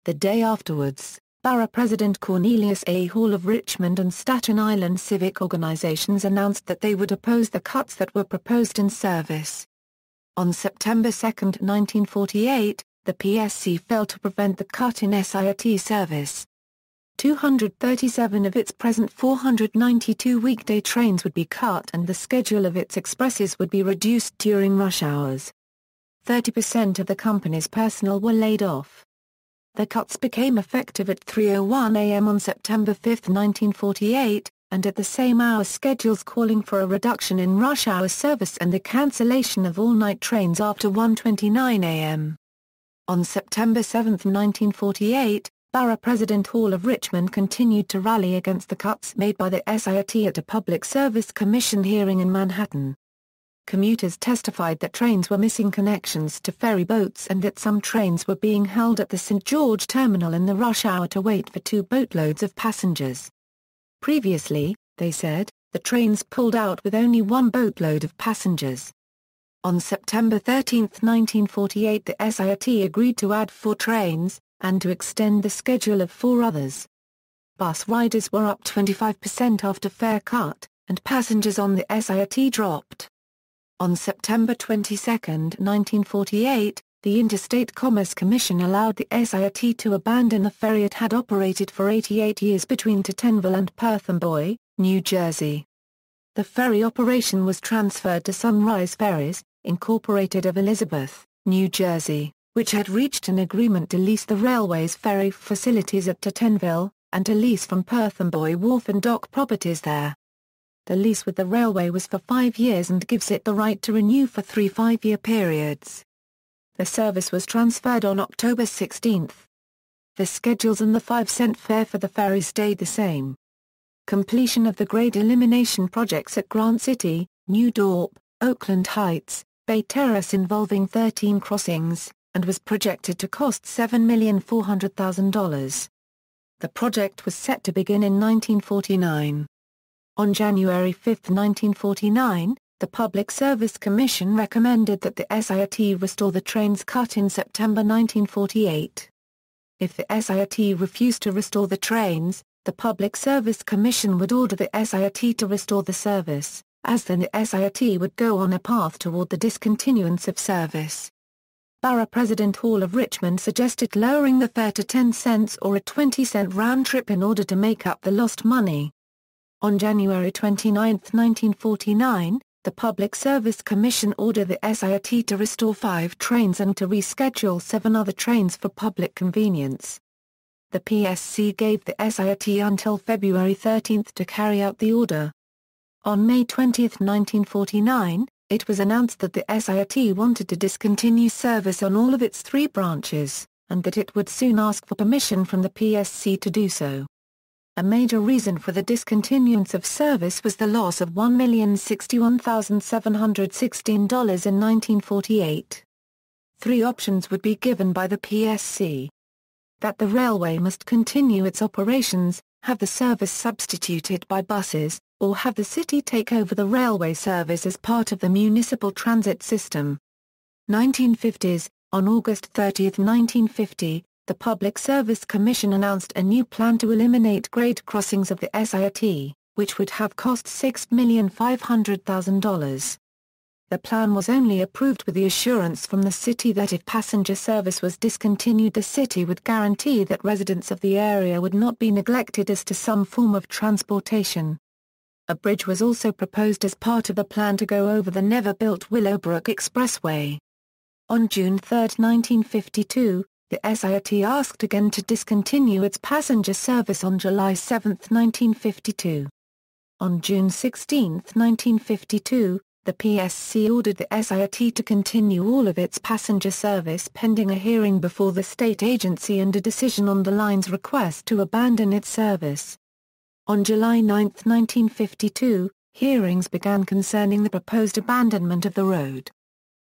The day afterwards, Borough President Cornelius A. Hall of Richmond and Staten Island civic organizations announced that they would oppose the cuts that were proposed in service. On September 2, 1948, the PSC failed to prevent the cut in SIAT service. 237 of its present 492 weekday trains would be cut and the schedule of its expresses would be reduced during rush hours. 30% of the company's personnel were laid off. The cuts became effective at 3:01 a.m. on September 5, 1948, and at the same hour schedules calling for a reduction in rush hour service and the cancellation of all-night trains after 1:29 a.m. On September 7, 1948, Borough President Hall of Richmond continued to rally against the cuts made by the SIAT at a Public Service Commission hearing in Manhattan. Commuters testified that trains were missing connections to ferry boats and that some trains were being held at the St. George Terminal in the rush hour to wait for 2 boatloads of passengers. Previously, they said, the trains pulled out with only 1 boatload of passengers. On September 13, 1948, the SIAT agreed to add 4 trains, and to extend the schedule of 4 others. Bus riders were up 25% after fare cut, and passengers on the SIAT dropped. On September 22, 1948, the Interstate Commerce Commission allowed the SIAT to abandon the ferry it had operated for 88 years between Tenville and Perth-Amboy, New Jersey. The ferry operation was transferred to Sunrise Ferries, Incorporated of Elizabeth, New Jersey, which had reached an agreement to lease the railway's ferry facilities at Tenville, and to lease from Perth-Amboy wharf and dock properties there. The lease with the railway was for 5 years and gives it the right to renew for 3 5-year periods. The service was transferred on October 16. The schedules and the 5-cent fare for the ferry stayed the same. Completion of the grade elimination projects at Grant City, New Dorp, Oakland Heights, Bay Terrace involving 13 crossings, and was projected to cost $7,400,000. The project was set to begin in 1949. On January 5, 1949, the Public Service Commission recommended that the SIAT restore the trains cut in September 1948. If the SIAT refused to restore the trains, the Public Service Commission would order the SIAT to restore the service, as then the SIAT would go on a path toward the discontinuance of service. Borough President Hall of Richmond suggested lowering the fare to 10 cents or a 20-cent round trip in order to make up the lost money. On January 29, 1949, the Public Service Commission ordered the SIAT to restore 5 trains and to reschedule 7 other trains for public convenience. The PSC gave the SIAT until February 13 to carry out the order. On May 20, 1949, it was announced that the SIAT wanted to discontinue service on all of its 3 branches, and that it would soon ask for permission from the PSC to do so. A major reason for the discontinuance of service was the loss of $1,061,716 in 1948. 3 options would be given by the PSC. That the railway must continue its operations, have the service substituted by buses, or have the city take over the railway service as part of the municipal transit system. 1950s, on August 30, 1950, the Public Service Commission announced a new plan to eliminate grade crossings of the SIAT, which would have cost $6,500,000. The plan was only approved with the assurance from the city that if passenger service was discontinued, the city would guarantee that residents of the area would not be neglected as to some form of transportation. A bridge was also proposed as part of the plan to go over the never-built Willowbrook Expressway. On June 3, 1952, the SIAT asked again to discontinue its passenger service on July 7, 1952. On June 16, 1952, the PSC ordered the SIAT to continue all of its passenger service pending a hearing before the state agency and a decision on the line's request to abandon its service. On July 9, 1952, hearings began concerning the proposed abandonment of the road.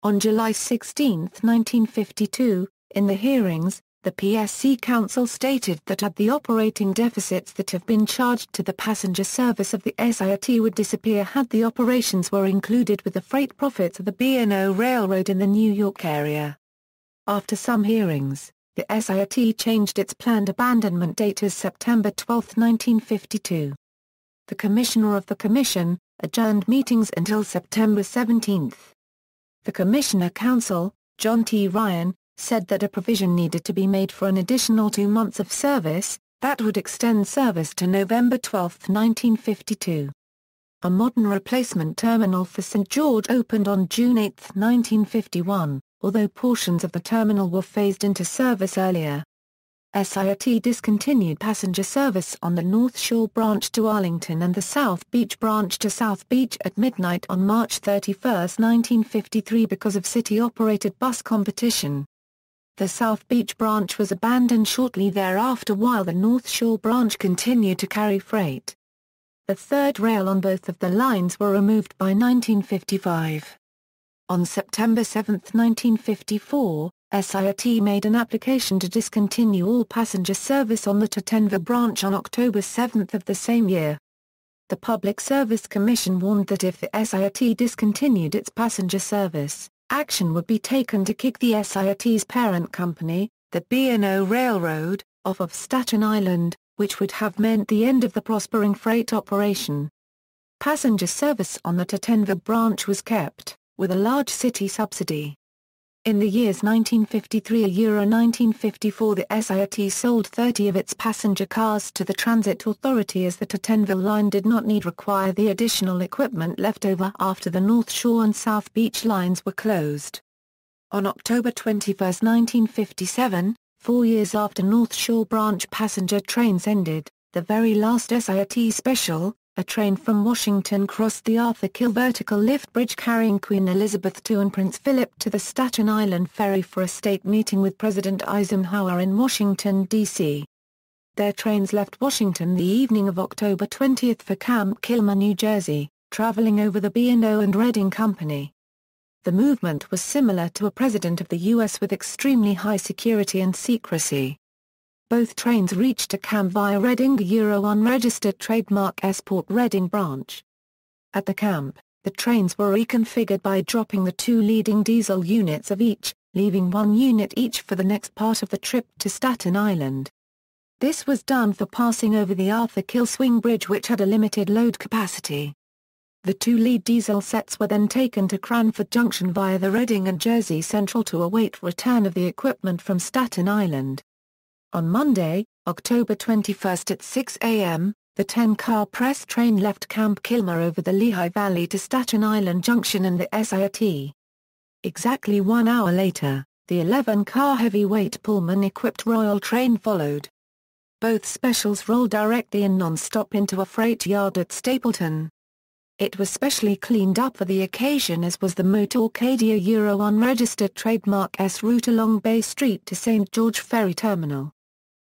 On July 16, 1952, in the hearings, the PSC Council stated that the operating deficits that have been charged to the passenger service of the SIT would disappear had the operations were included with the freight profits of the B&O Railroad in the New York area. After some hearings, the SIT changed its planned abandonment date as September 12, 1952. The Commissioner of the Commission adjourned meetings until September 17. The Commissioner Council, John T. Ryan, said that a provision needed to be made for an additional 2 months of service, that would extend service to November 12, 1952. A modern replacement terminal for St. George opened on June 8, 1951, although portions of the terminal were phased into service earlier. SIT discontinued passenger service on the North Shore branch to Arlington and the South Beach branch to South Beach at midnight on March 31, 1953 because of city-operated bus competition. The South Beach branch was abandoned shortly thereafter while the North Shore branch continued to carry freight. The third rail on both of the lines were removed by 1955. On September 7, 1954, SIT made an application to discontinue all passenger service on the Tatenva branch on October 7 of the same year. The Public Service Commission warned that if the SIT discontinued its passenger service, action would be taken to kick the SIT's parent company, the B&O Railroad, off of Staten Island, which would have meant the end of the prospering freight operation. Passenger service on the Tatenva branch was kept, with a large city subsidy. In the years 1953–1954 the SIT sold 30 of its passenger cars to the Transit Authority as the Tatenva line did not require the additional equipment left over after the North Shore and South Beach lines were closed. On October 21, 1957, 4 years after North Shore branch passenger trains ended, the very last SIT special, a train from Washington crossed the Arthur Kill vertical lift bridge carrying Queen Elizabeth II and Prince Philip to the Staten Island Ferry for a state meeting with President Eisenhower in Washington, D.C. Their trains left Washington the evening of October 20 for Camp Kilmer, New Jersey, traveling over the B&O and Reading Company. The movement was similar to a president of the U.S. with extremely high security and secrecy. Both trains reached a camp via Reading unregistered trademark S-Port Reading branch. At the camp, the trains were reconfigured by dropping the 2 leading diesel units of each, leaving 1 unit each for the next part of the trip to Staten Island. This was done for passing over the Arthur Kill swing bridge which had a limited load capacity. The 2 lead diesel sets were then taken to Cranford Junction via the Reading and Jersey Central to await return of the equipment from Staten Island. On Monday, October 21 at 6 a.m., the 10-car press train left Camp Kilmer over the Lehigh Valley to Staten Island Junction and the SIT. Exactly 1 hour later, the 11-car heavyweight Pullman-equipped Royal train followed. Both specials rolled directly and non-stop into a freight yard at Stapleton. It was specially cleaned up for the occasion as was the Motorcadia unregistered trademark S route along Bay Street to St. George Ferry Terminal.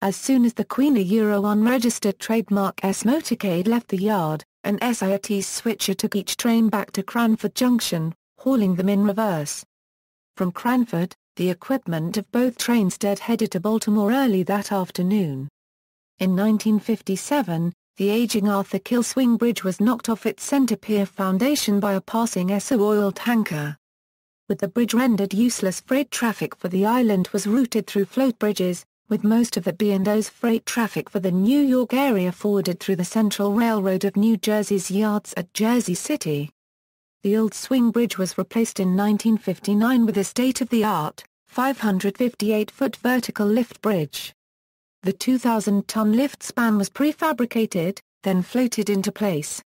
As soon as the Queen unregistered trademark S motorcade left the yard, an SIT switcher took each train back to Cranford Junction, hauling them in reverse. From Cranford, the equipment of both trains headed to Baltimore early that afternoon. In 1957, the aging Arthur Kill swing bridge was knocked off its center pier foundation by a passing Esso oil tanker. With the bridge rendered useless, freight traffic for the island was routed through float bridges, with most of the B&O's freight traffic for the New York area forwarded through the Central Railroad of New Jersey's yards at Jersey City. The old swing bridge was replaced in 1959 with a state-of-the-art, 558-foot vertical lift bridge. The 2,000-ton lift span was prefabricated, then floated into place.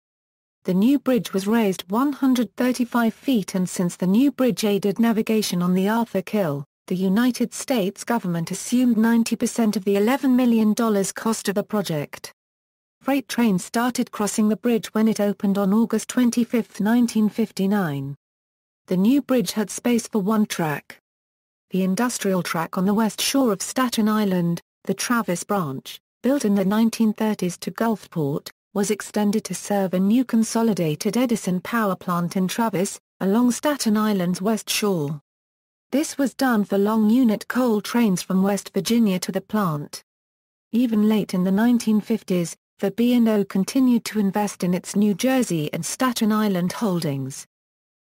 The new bridge was raised 135 feet and since the new bridge aided navigation on the Arthur Kill, the United States government assumed 90% of the $11 million cost of the project. Freight trains started crossing the bridge when it opened on August 25, 1959. The new bridge had space for 1 track. The industrial track on the west shore of Staten Island, the Travis branch, built in the 1930s to Gulfport, was extended to serve a new consolidated Edison power plant in Travis, along Staten Island's West Shore. This was done for long unit coal trains from West Virginia to the plant. Even late in the 1950s, the B&O continued to invest in its New Jersey and Staten Island holdings.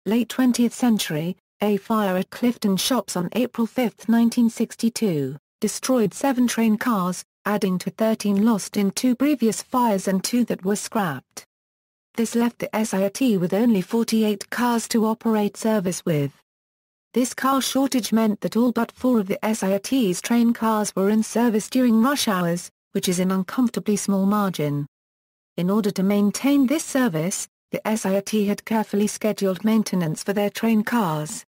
Late 20th century, a fire at Clifton Shops on April 5, 1962, destroyed 7 train cars, adding to 13 lost in 2 previous fires and 2 that were scrapped. This left the SIT with only 48 cars to operate service with. This car shortage meant that all but 4 of the SIT's train cars were in service during rush hours, which is an uncomfortably small margin. In order to maintain this service, the SIT had carefully scheduled maintenance for their train cars.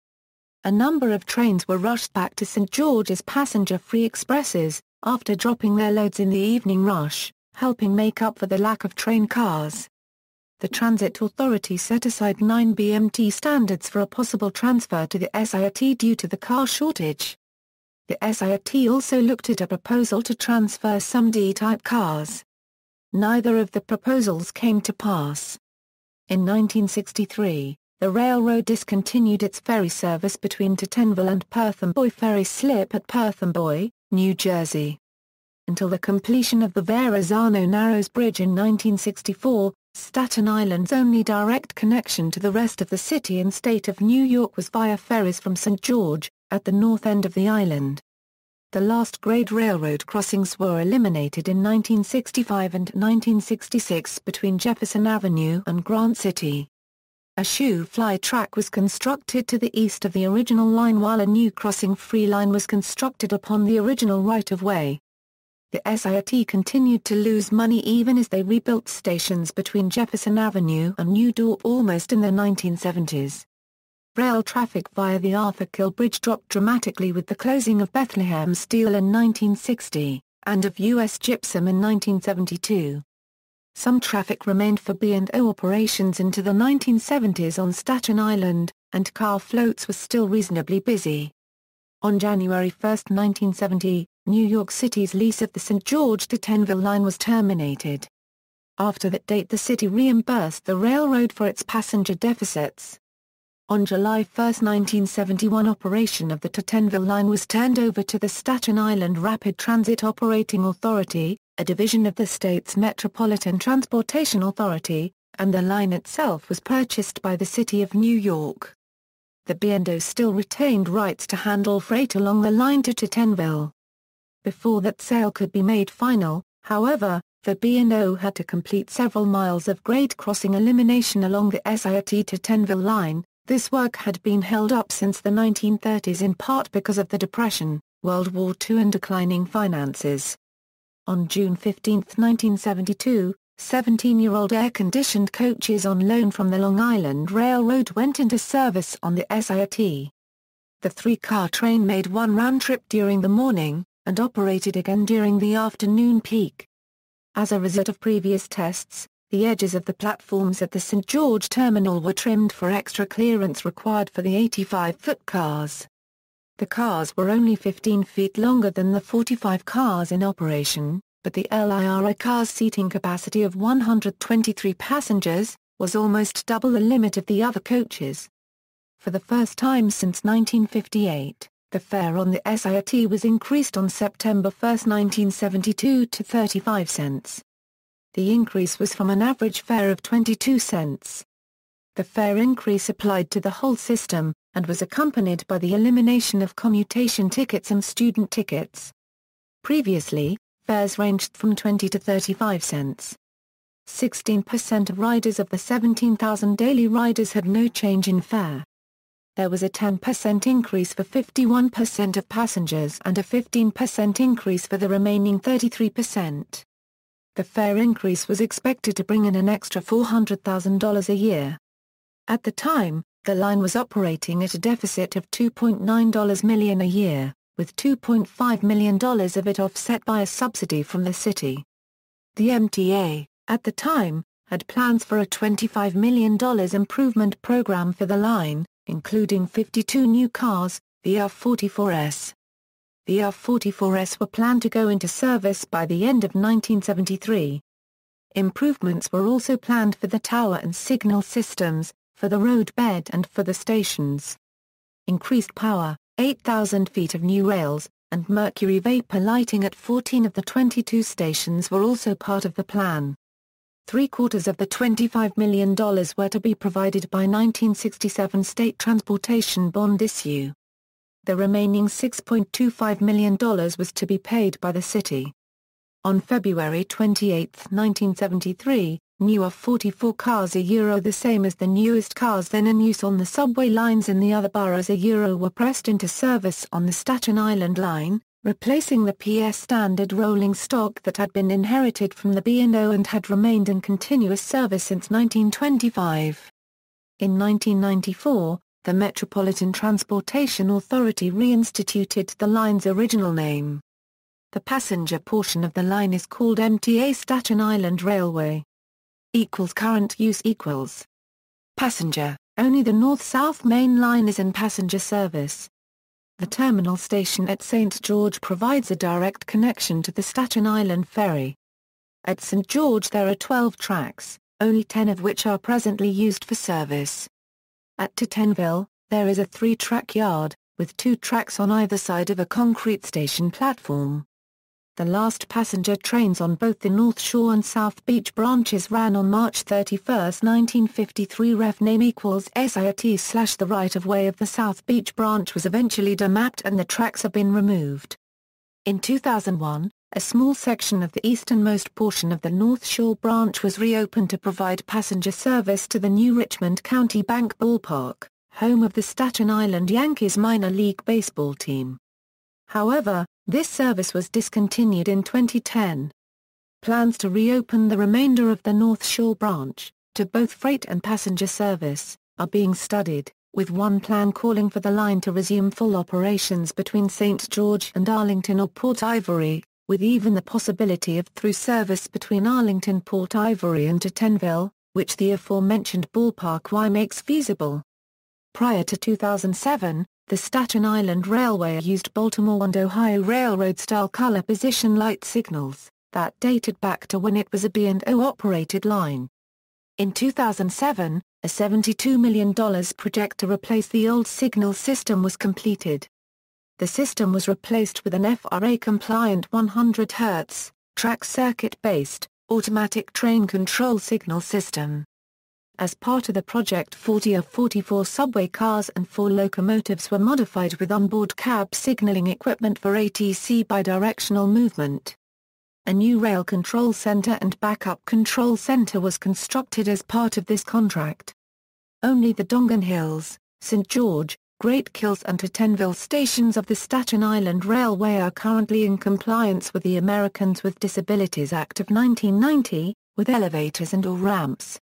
A number of trains were rushed back to St. George as passenger-free expresses, after dropping their loads in the evening rush, helping make up for the lack of train cars. The Transit Authority set aside 9 BMT standards for a possible transfer to the SIT due to the car shortage. The SIT also looked at a proposal to transfer some D-type cars. Neither of the proposals came to pass. In 1963, the railroad discontinued its ferry service between Tottenville and Pertham Ferry slip at Pertham, New Jersey. Until the completion of the Verrazano Narrows Bridge in 1964, Staten Island's only direct connection to the rest of the city and state of New York was via ferries from St. George, at the north end of the island. The last grade railroad crossings were eliminated in 1965 and 1966 between Jefferson Avenue and Grant City. A shoe-fly track was constructed to the east of the original line while a new crossing-free line was constructed upon the original right-of-way. The SIT continued to lose money even as they rebuilt stations between Jefferson Avenue and New Dorp almost in the 1970s. Rail traffic via the Arthur Kill Bridge dropped dramatically with the closing of Bethlehem Steel in 1960, and of U.S. Gypsum in 1972. Some traffic remained for B&O operations into the 1970s on Staten Island, and car floats were still reasonably busy. On January 1, 1970, New York City's lease of the St. George to Tottenville line was terminated. After that date the city reimbursed the railroad for its passenger deficits. On July 1, 1971 operation of the Tottenville line was turned over to the Staten Island Rapid Transit Operating Authority, a division of the state's Metropolitan Transportation Authority, and the line itself was purchased by the City of New York. The B&O still retained rights to handle freight along the line to Tottenville. Before that sale could be made final, however, the B&O had to complete several miles of grade crossing elimination along the SIT to Tottenville line. This work had been held up since the 1930s in part because of the Depression, World War II and declining finances. On June 15, 1972, 17-year-old air-conditioned coaches on loan from the Long Island Railroad went into service on the SIT. The 3-car train made one round trip during the morning, and operated again during the afternoon peak. As a result of previous tests, the edges of the platforms at the St. George Terminal were trimmed for extra clearance required for the 85-foot cars. The cars were only 15 feet longer than the 45 cars in operation, but the LIRA car's seating capacity of 123 passengers, was almost double the limit of the other coaches. For the first time since 1958, the fare on the SIT was increased on September 1, 1972 to 35 cents. The increase was from an average fare of 22 cents. The fare increase applied to the whole system, and was accompanied by the elimination of commutation tickets and student tickets. Previously, fares ranged from 20 to 35 cents. 16% of riders of the 17,000 daily riders had no change in fare. There was a 10% increase for 51% of passengers and a 15% increase for the remaining 33%. The fare increase was expected to bring in an extra $400,000 a year. At the time, the line was operating at a deficit of $2.9 million a year, with $2.5 million of it offset by a subsidy from the city. The MTA, at the time, had plans for a $25 million improvement program for the line, including 52 new cars, the R44s. The R44s were planned to go into service by the end of 1973. Improvements were also planned for the tower and signal systems, for the roadbed and for the stations. Increased power, 8,000 feet of new rails, and mercury vapor lighting at 14 of the 22 stations were also part of the plan. Three-quarters of the $25 million were to be provided by 1967 state transportation bond issue. The remaining $6.25 million was to be paid by the city. On February 28, 1973, newer 44 cars the same as the newest cars then in use on the subway lines in the other boroughs were pressed into service on the Staten Island line, replacing the PS standard rolling stock that had been inherited from the B&O and had remained in continuous service since 1925. In 1994, the Metropolitan Transportation Authority reinstituted the line's original name. The passenger portion of the line is called MTA Staten Island Railway. Current use equals. Passenger, only the North-South Main Line is in passenger service. The terminal station at St. George provides a direct connection to the Staten Island Ferry. At St. George there are 12 tracks, only 10 of which are presently used for service. At Tittenville, there is a 3-track yard, with 2 tracks on either side of a concrete station platform. The last passenger trains on both the North Shore and South Beach branches ran on March 31, 1953. Ref name equals SIT/ the right-of-way of the South Beach branch was eventually demapped and the tracks have been removed. In 2001, a small section of the easternmost portion of the North Shore branch was reopened to provide passenger service to the new Richmond County Bank Ballpark, home of the Staten Island Yankees minor league baseball team. However, this service was discontinued in 2010. Plans to reopen the remainder of the North Shore branch, to both freight and passenger service, are being studied, with one plan calling for the line to resume full operations between St. George and Arlington or Port Ivory, with even the possibility of through service between Arlington, Port Ivory and Tittenville, which the aforementioned Ballpark Y makes feasible. Prior to 2007, the Staten Island Railway used Baltimore and Ohio Railroad-style color position light signals, that dated back to when it was a B&O-operated line. In 2007, a $72 million project to replace the old signal system was completed. The system was replaced with an FRA-compliant 100 Hz, track circuit-based, automatic train control signal system. As part of the project, 40 of 44 subway cars and 4 locomotives were modified with onboard cab signaling equipment for ATC bidirectional movement. A new rail control center and backup control center was constructed as part of this contract. Only the Dongan Hills, St. George, Great Kills and Tittenville stations of the Staten Island Railway are currently in compliance with the Americans with Disabilities Act of 1990, with elevators and/or ramps.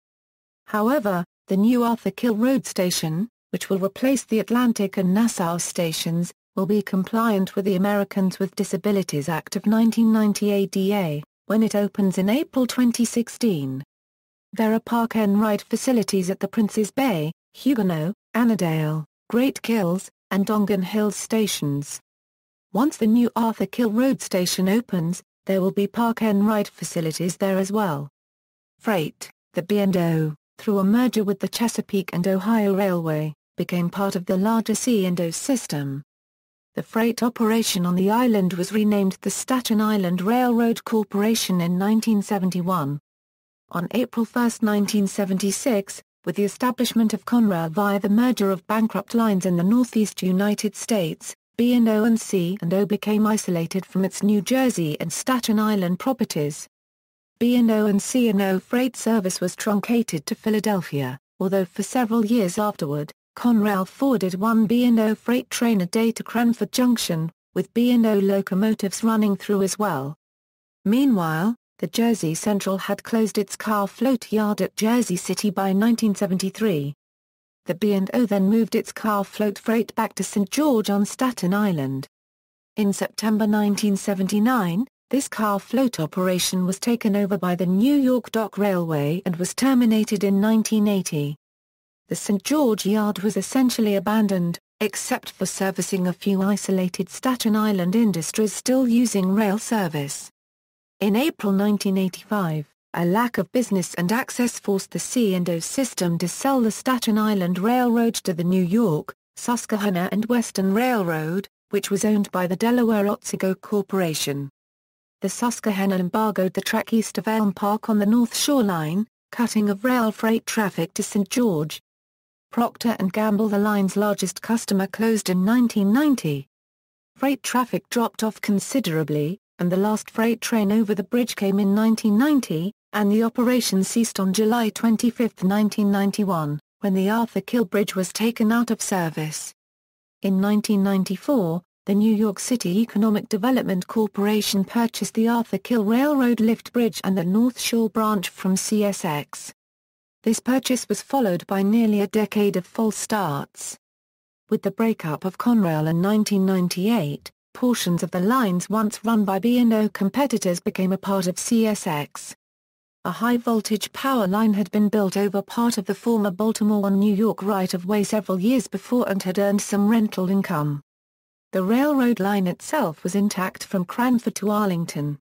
However, the new Arthur Kill Road station, which will replace the Atlantic and Nassau stations, will be compliant with the Americans with Disabilities Act of 1990 ADA, when it opens in April 2016. There are park-and-ride facilities at the Princes Bay, Huguenot, Annandale, Great Kills, and Dongan Hills stations. Once the new Arthur Kill Road station opens, there will be park-and-ride facilities there as well. Freight, the B&O, through a merger with the Chesapeake and Ohio Railway, became part of the larger C&O system. The freight operation on the island was renamed the Staten Island Railroad Corporation in 1971. On April 1, 1976, with the establishment of Conrail via the merger of bankrupt lines in the Northeast United States, B&O and C&O became isolated from its New Jersey and Staten Island properties. B&O and C&O freight service was truncated to Philadelphia, although for several years afterward, Conrail forwarded one B&O freight train a day to Cranford Junction, with B&O locomotives running through as well. Meanwhile, the Jersey Central had closed its car float yard at Jersey City by 1973. The B&O then moved its car float freight back to St. George on Staten Island. In September 1979, this car float operation was taken over by the New York Dock Railway and was terminated in 1980. The St. George Yard was essentially abandoned, except for servicing a few isolated Staten Island industries still using rail service. In April 1985, A lack of business and access forced the C&O system to sell the Staten Island Railroad to the New York, Susquehanna and Western Railroad, which was owned by the Delaware Otsego Corporation. The Susquehanna embargoed the track east of Elm Park on the North Shore Line, cutting of rail freight traffic to St. George. Procter & Gamble, the line's largest customer, closed in 1990. Freight traffic dropped off considerably, and the last freight train over the bridge came in 1990, and the operation ceased on July 25, 1991, when the Arthur Kill Bridge was taken out of service. In 1994, the New York City Economic Development Corporation purchased the Arthur Kill Railroad Lift Bridge and the North Shore branch from CSX. This purchase was followed by nearly a decade of false starts. With the breakup of Conrail in 1998, portions of the lines once run by B&O competitors became a part of CSX. A high-voltage power line had been built over part of the former Baltimore-New York right-of-way several years before and had earned some rental income. The railroad line itself was intact from Cranford to Arlington.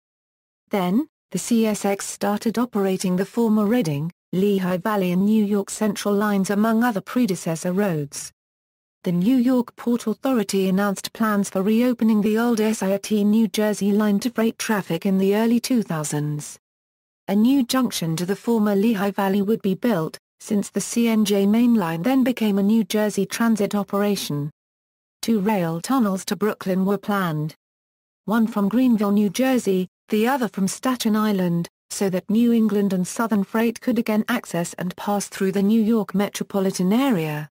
Then, the CSX started operating the former Reading, Lehigh Valley and New York Central lines among other predecessor roads. The New York Port Authority announced plans for reopening the old SIT New Jersey line to freight traffic in the early 2000s. A new junction to the former Lehigh Valley would be built, since the CNJ main line then became a New Jersey transit operation. 2 rail tunnels to Brooklyn were planned. One from Greenville, New Jersey, the other from Staten Island, so that New England and Southern freight could again access and pass through the New York metropolitan area.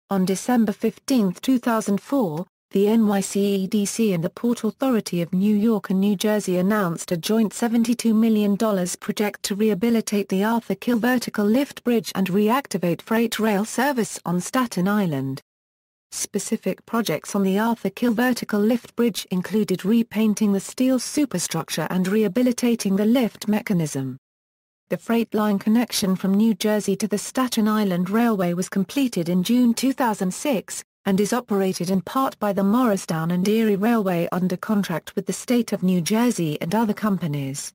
On December 15, 2004, the NYCEDC and the Port Authority of New York and New Jersey announced a joint $72 million project to rehabilitate the Arthur Kill Vertical Lift Bridge and reactivate freight rail service on Staten Island. Specific projects on the Arthur Kill Vertical Lift Bridge included repainting the steel superstructure and rehabilitating the lift mechanism. The freight line connection from New Jersey to the Staten Island Railway was completed in June 2006, and is operated in part by the Morristown and Erie Railway under contract with the state of New Jersey and other companies.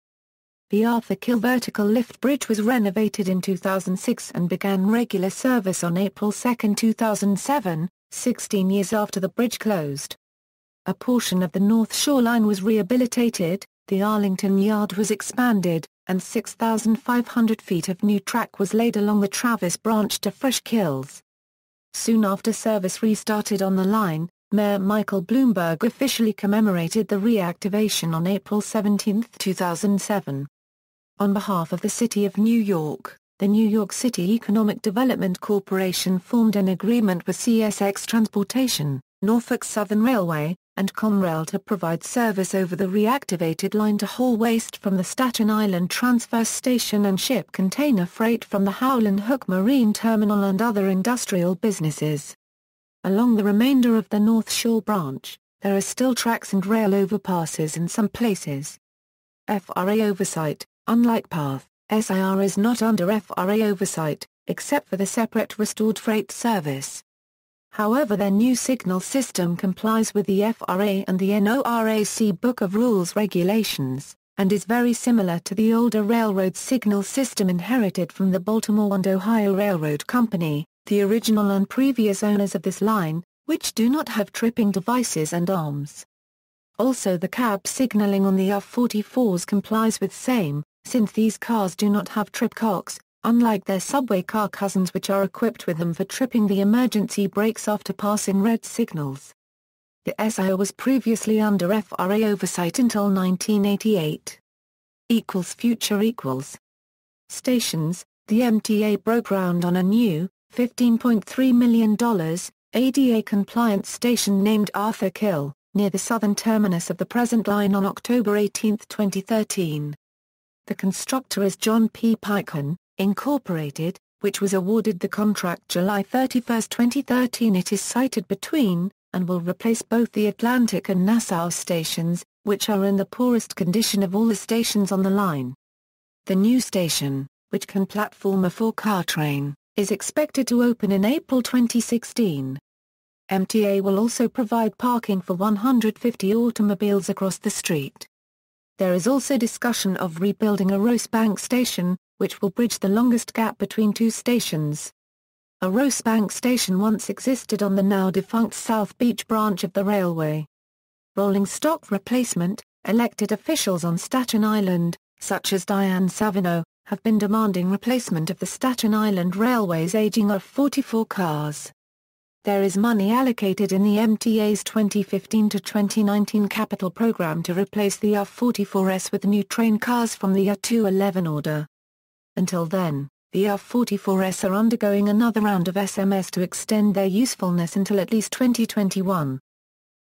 The Arthur Kill Vertical Lift Bridge was renovated in 2006 and began regular service on April 2, 2007, 16 years after the bridge closed. A portion of the North Shore Line was rehabilitated, the Arlington Yard was expanded, and 6,500 feet of new track was laid along the Travis branch to Fresh Kills. Soon after service restarted on the line, Mayor Michael Bloomberg officially commemorated the reactivation on April 17, 2007. On behalf of the City of New York, the New York City Economic Development Corporation formed an agreement with CSX Transportation, Norfolk Southern Railway, and Conrail to provide service over the reactivated line to haul waste from the Staten Island Transfer Station and ship container freight from the Howland Hook Marine Terminal and other industrial businesses. Along the remainder of the North Shore branch, there are still tracks and rail overpasses in some places. FRA oversight: unlike PATH, SIR is not under FRA oversight, except for the separate restored freight service. However, their new signal system complies with the FRA and the NORAC Book of Rules regulations, and is very similar to the older railroad signal system inherited from the Baltimore and Ohio Railroad Company, the original and previous owners of this line, which do not have tripping devices and arms. Also, the cab signaling on the R44s complies with same, since these cars do not have trip cocks, unlike their subway car cousins which are equipped with them for tripping the emergency brakes after passing red signals. The SIO was previously under FRA oversight until 1988. Future. Stations: the MTA broke ground on a new, $15.3 million, ADA-compliant station named Arthur Kill, near the southern terminus of the present line on October 18, 2013. The constructor is John P. Picon, Incorporated, which was awarded the contract July 31, 2013. It is sited between, and will replace both the Atlantic and Nassau stations, which are in the poorest condition of all the stations on the line. The new station, which can platform a 4-car train, is expected to open in April 2016. MTA will also provide parking for 150 automobiles across the street. There is also discussion of rebuilding a Rosebank station, which will bridge the longest gap between two stations. A Rosebank station once existed on the now-defunct South Beach branch of the railway. Rolling stock replacement. Elected officials on Staten Island, such as Diane Savino, have been demanding replacement of the Staten Island Railway's aging R44 cars. There is money allocated in the MTA's 2015 to 2019 capital program to replace the R44s with new train cars from the R211 order. Until then, the R44s are undergoing another round of SMS to extend their usefulness until at least 2021.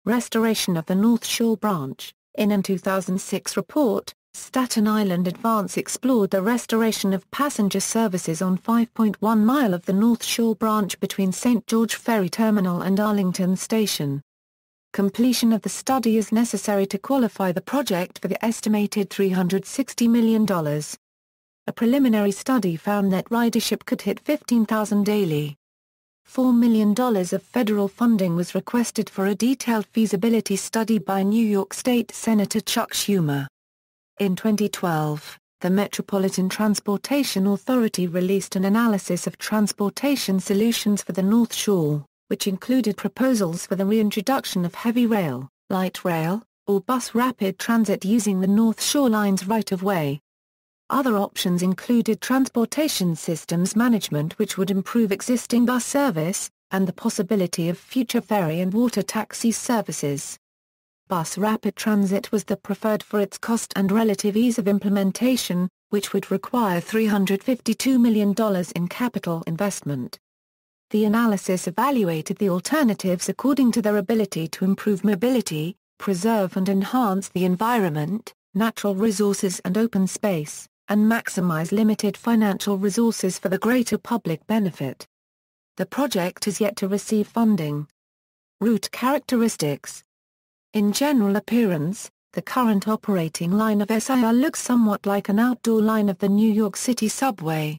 Restoration of the North Shore branch. In a 2006 report, Staten Island Advance explored the restoration of passenger services on 5.1 mile of the North Shore branch between St. George Ferry Terminal and Arlington Station. Completion of the study is necessary to qualify the project for the estimated $360 million. A preliminary study found that ridership could hit 15,000 daily. $4 million of federal funding was requested for a detailed feasibility study by New York State Senator Chuck Schumer. In 2012, the Metropolitan Transportation Authority released an analysis of transportation solutions for the North Shore, which included proposals for the reintroduction of heavy rail, light rail, or bus rapid transit using the North Shore Line's right-of-way. Other options included transportation systems management, which would improve existing bus service, and the possibility of future ferry and water taxi services. Bus rapid transit was the preferred for its cost and relative ease of implementation, which would require $352 million in capital investment. The analysis evaluated the alternatives according to their ability to improve mobility, preserve and enhance the environment, natural resources and open space, and maximize limited financial resources for the greater public benefit. The project is yet to receive funding. Route characteristics. In general appearance, the current operating line of SIR looks somewhat like an outdoor line of the New York City subway.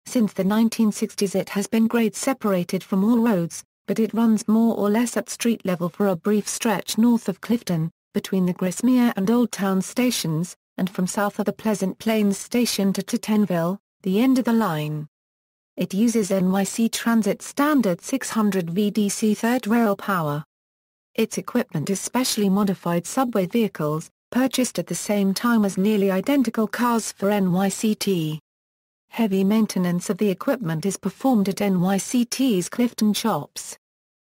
Since the 1960s it has been grade separated from all roads, but it runs more or less at street level for a brief stretch north of Clifton, between the Grasmere and Old Town stations, and from south of the Pleasant Plains station to Tenville, the end of the line. It uses NYC Transit Standard 600 VDC third rail power. Its equipment is specially modified subway vehicles, purchased at the same time as nearly identical cars for NYCT. Heavy maintenance of the equipment is performed at NYCT's Clifton shops.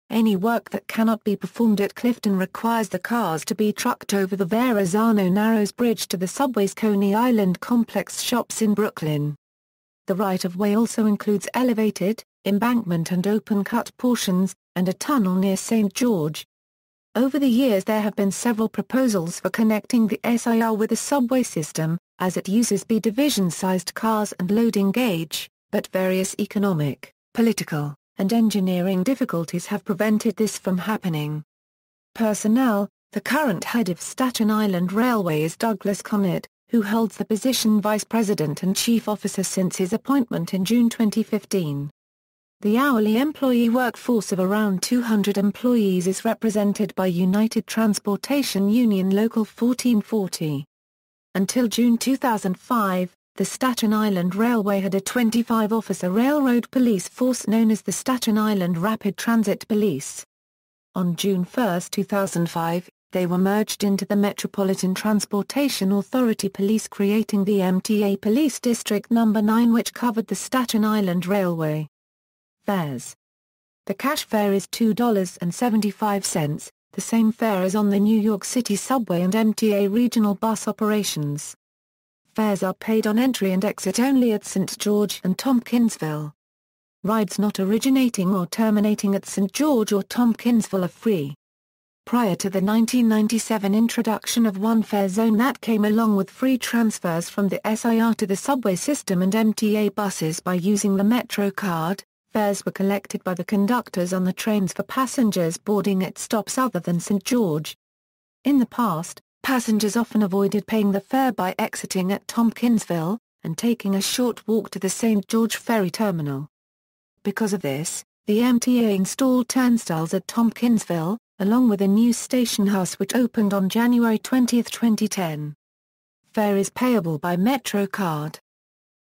Any work that cannot be performed at Clifton requires the cars to be trucked over the Verrazano Narrows Bridge to the subway's Coney Island complex shops in Brooklyn. The right-of-way also includes elevated, embankment and open-cut portions, and a tunnel near St. George. Over the years there have been several proposals for connecting the SIR with the subway system, as it uses B-division-sized cars and loading gauge, but various economic, political, and engineering difficulties have prevented this from happening. Personnel. The current head of Staten Island Railway is Douglas Conant, who holds the position Vice President and Chief Officer since his appointment in June 2015. The hourly employee workforce of around 200 employees is represented by United Transportation Union Local 1440. Until June 2005, the Staten Island Railway had a 25-officer railroad police force known as the Staten Island Rapid Transit Police. On June 1, 2005, they were merged into the Metropolitan Transportation Authority Police, creating the MTA Police District No. 9, which covered the Staten Island Railway. Fares. The cash fare is $2.75, the same fare as on the New York City subway and MTA regional bus operations. Fares are paid on entry and exit only at St. George and Tompkinsville. Rides not originating or terminating at St. George or Tompkinsville are free. Prior to the 1997 introduction of one fare zone that came along with free transfers from the SIR to the subway system and MTA buses by using the Metro card, fares were collected by the conductors on the trains for passengers boarding at stops other than St. George. In the past, passengers often avoided paying the fare by exiting at Tompkinsville, and taking a short walk to the St. George Ferry Terminal. Because of this, the MTA installed turnstiles at Tompkinsville, along with a new station house which opened on January 20, 2010. fare is payable by MetroCard.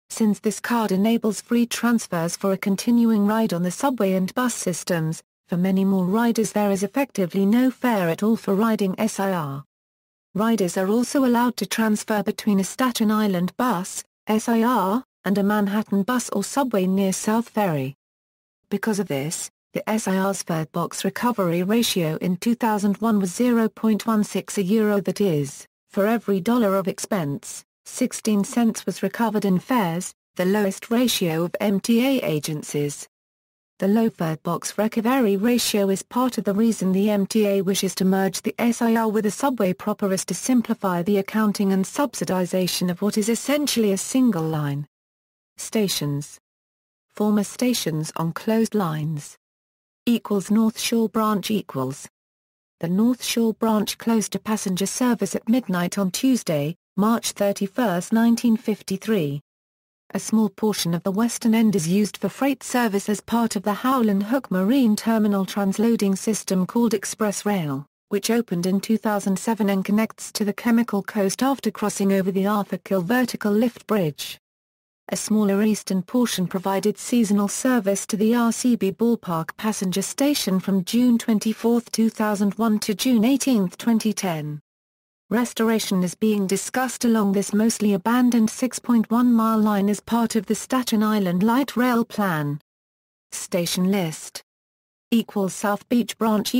Since this card enables free transfers for a continuing ride on the subway and bus systems, for many more riders there is effectively no fare at all for riding SIR. Riders are also allowed to transfer between a Staten Island bus, SIR, and a Manhattan bus or subway near South Ferry. Because of this, the SIR's fare box recovery ratio in 2001 was 0.16 €, that is, for every dollar of expense, 16 cents was recovered in fares, the lowest ratio of MTA agencies. The low fare box recovery ratio is part of the reason the MTA wishes to merge the SIR with the subway proper is to simplify the accounting and subsidization of what is essentially a single line. Stations. Former stations on closed lines. North Shore Branch equals. The North Shore Branch closed to passenger service at midnight on Tuesday, March 31, 1953. A small portion of the western end is used for freight service as part of the Howland Hook Marine Terminal transloading system called Express Rail, which opened in 2007 and connects to the Chemical Coast after crossing over the Arthur Kill vertical lift bridge. A smaller eastern portion provided seasonal service to the RCB Ballpark passenger station from June 24, 2001 to June 18, 2010. Restoration is being discussed along this mostly abandoned 6.1-mile line as part of the Staten Island Light Rail Plan. Station list. South Beach Branch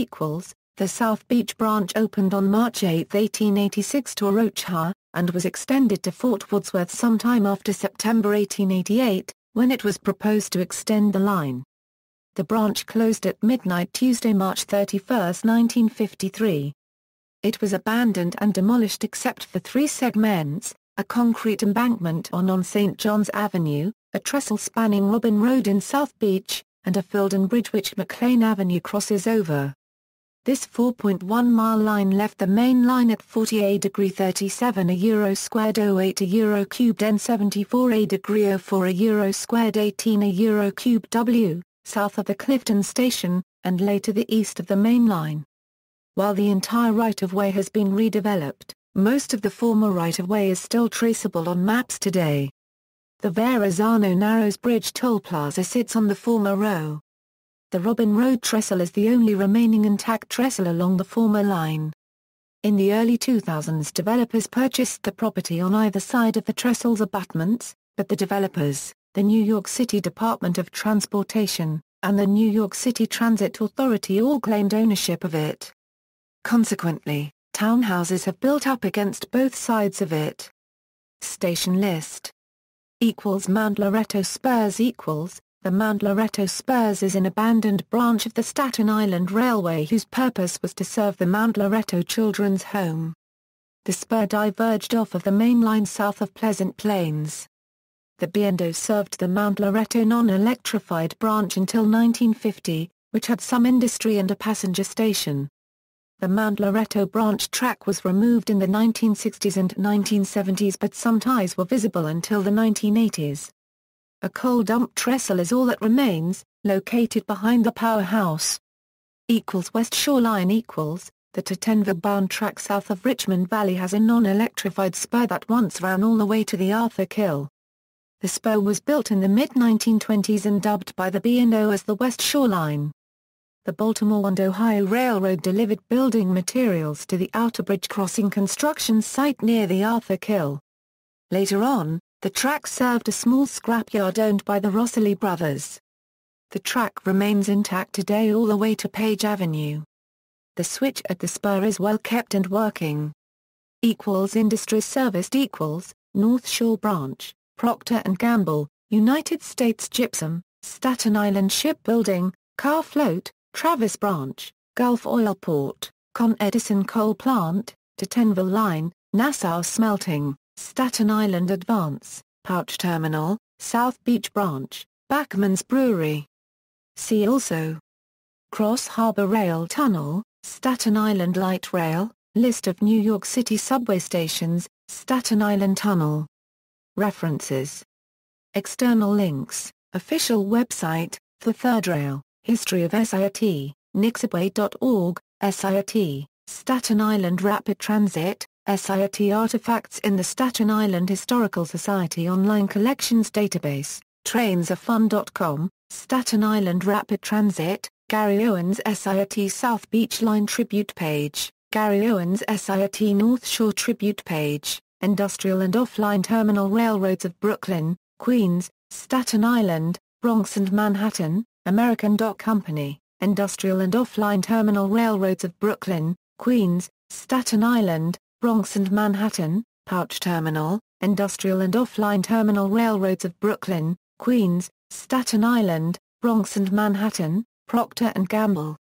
The South Beach Branch opened on March 8, 1886 to Orocha, and was extended to Fort Wadsworth sometime after September 1888, when it was proposed to extend the line. The branch closed at midnight Tuesday, March 31, 1953. It was abandoned and demolished except for three segments, a concrete embankment on St. John's Avenue, a trestle spanning Robin Road in South Beach, and a filled-in bridge which McLean Avenue crosses over. This 4.1-mile line left the main line at 40°37 €² 08 €³ and 74°04 €² 18 €³ W, south of the Clifton Station, and lay to the east of the main line. While the entire right-of-way has been redeveloped, most of the former right-of-way is still traceable on maps today. The Verrazano Narrows Bridge toll plaza sits on the former row. The Robin Road trestle is the only remaining intact trestle along the former line. In the early 2000s, developers purchased the property on either side of the trestle's abutments, but the developers, the New York City Department of Transportation, and the New York City Transit Authority all claimed ownership of it. Consequently, townhouses have built up against both sides of it. Station list. Mount Loreto Spurs The Mount Loreto Spurs is an abandoned branch of the Staten Island Railway whose purpose was to serve the Mount Loreto Children's Home. The spur diverged off of the main line south of Pleasant Plains. The B&O served the Mount Loreto non-electrified branch until 1950, which had some industry and a passenger station. The Mount Loreto branch track was removed in the 1960s and 1970s, but some ties were visible until the 1980s. A coal dump trestle is all that remains, located behind the powerhouse. West Shore Line The Tatenville-bound track south of Richmond Valley has a non-electrified spur that once ran all the way to the Arthur Kill. The spur was built in the mid-1920s and dubbed by the B&O as the West Shore Line. The Baltimore and Ohio Railroad delivered building materials to the Outer Bridge Crossing construction site near the Arthur Kill. Later on, the track served a small scrapyard owned by the Rosselli brothers. The track remains intact today all the way to Page Avenue. The switch at the spur is well kept and working. Industries serviced North Shore Branch, Procter & Gamble, United States Gypsum, Staten Island Shipbuilding, Car Float, Travis Branch, Gulf Oil Port, Con Edison Coal Plant, Tatenville Line, Nassau Smelting, Staten Island Advance, Pouch Terminal, South Beach Branch, Backman's Brewery. See also: Cross Harbor Rail Tunnel, Staten Island Light Rail, List of New York City subway stations, Staten Island Tunnel. References. External links, official website, for Third Rail, History of SIT, nixabway.org, SIT, Staten Island Rapid Transit, SIOT artifacts in the Staten Island Historical Society Online Collections Database, trainsafun.com, Staten Island Rapid Transit, Gary Owens SIOT South Beach Line Tribute Page, Gary Owens SIOT North Shore Tribute Page, Industrial and Offline Terminal Railroads of Brooklyn, Queens, Staten Island, Bronx and Manhattan, American Dock Company, Industrial and Offline Terminal Railroads of Brooklyn, Queens, Staten Island, Bronx and Manhattan, Pouch Terminal, Industrial and Offline Terminal Railroads of Brooklyn, Queens, Staten Island, Bronx and Manhattan, Procter & Gamble.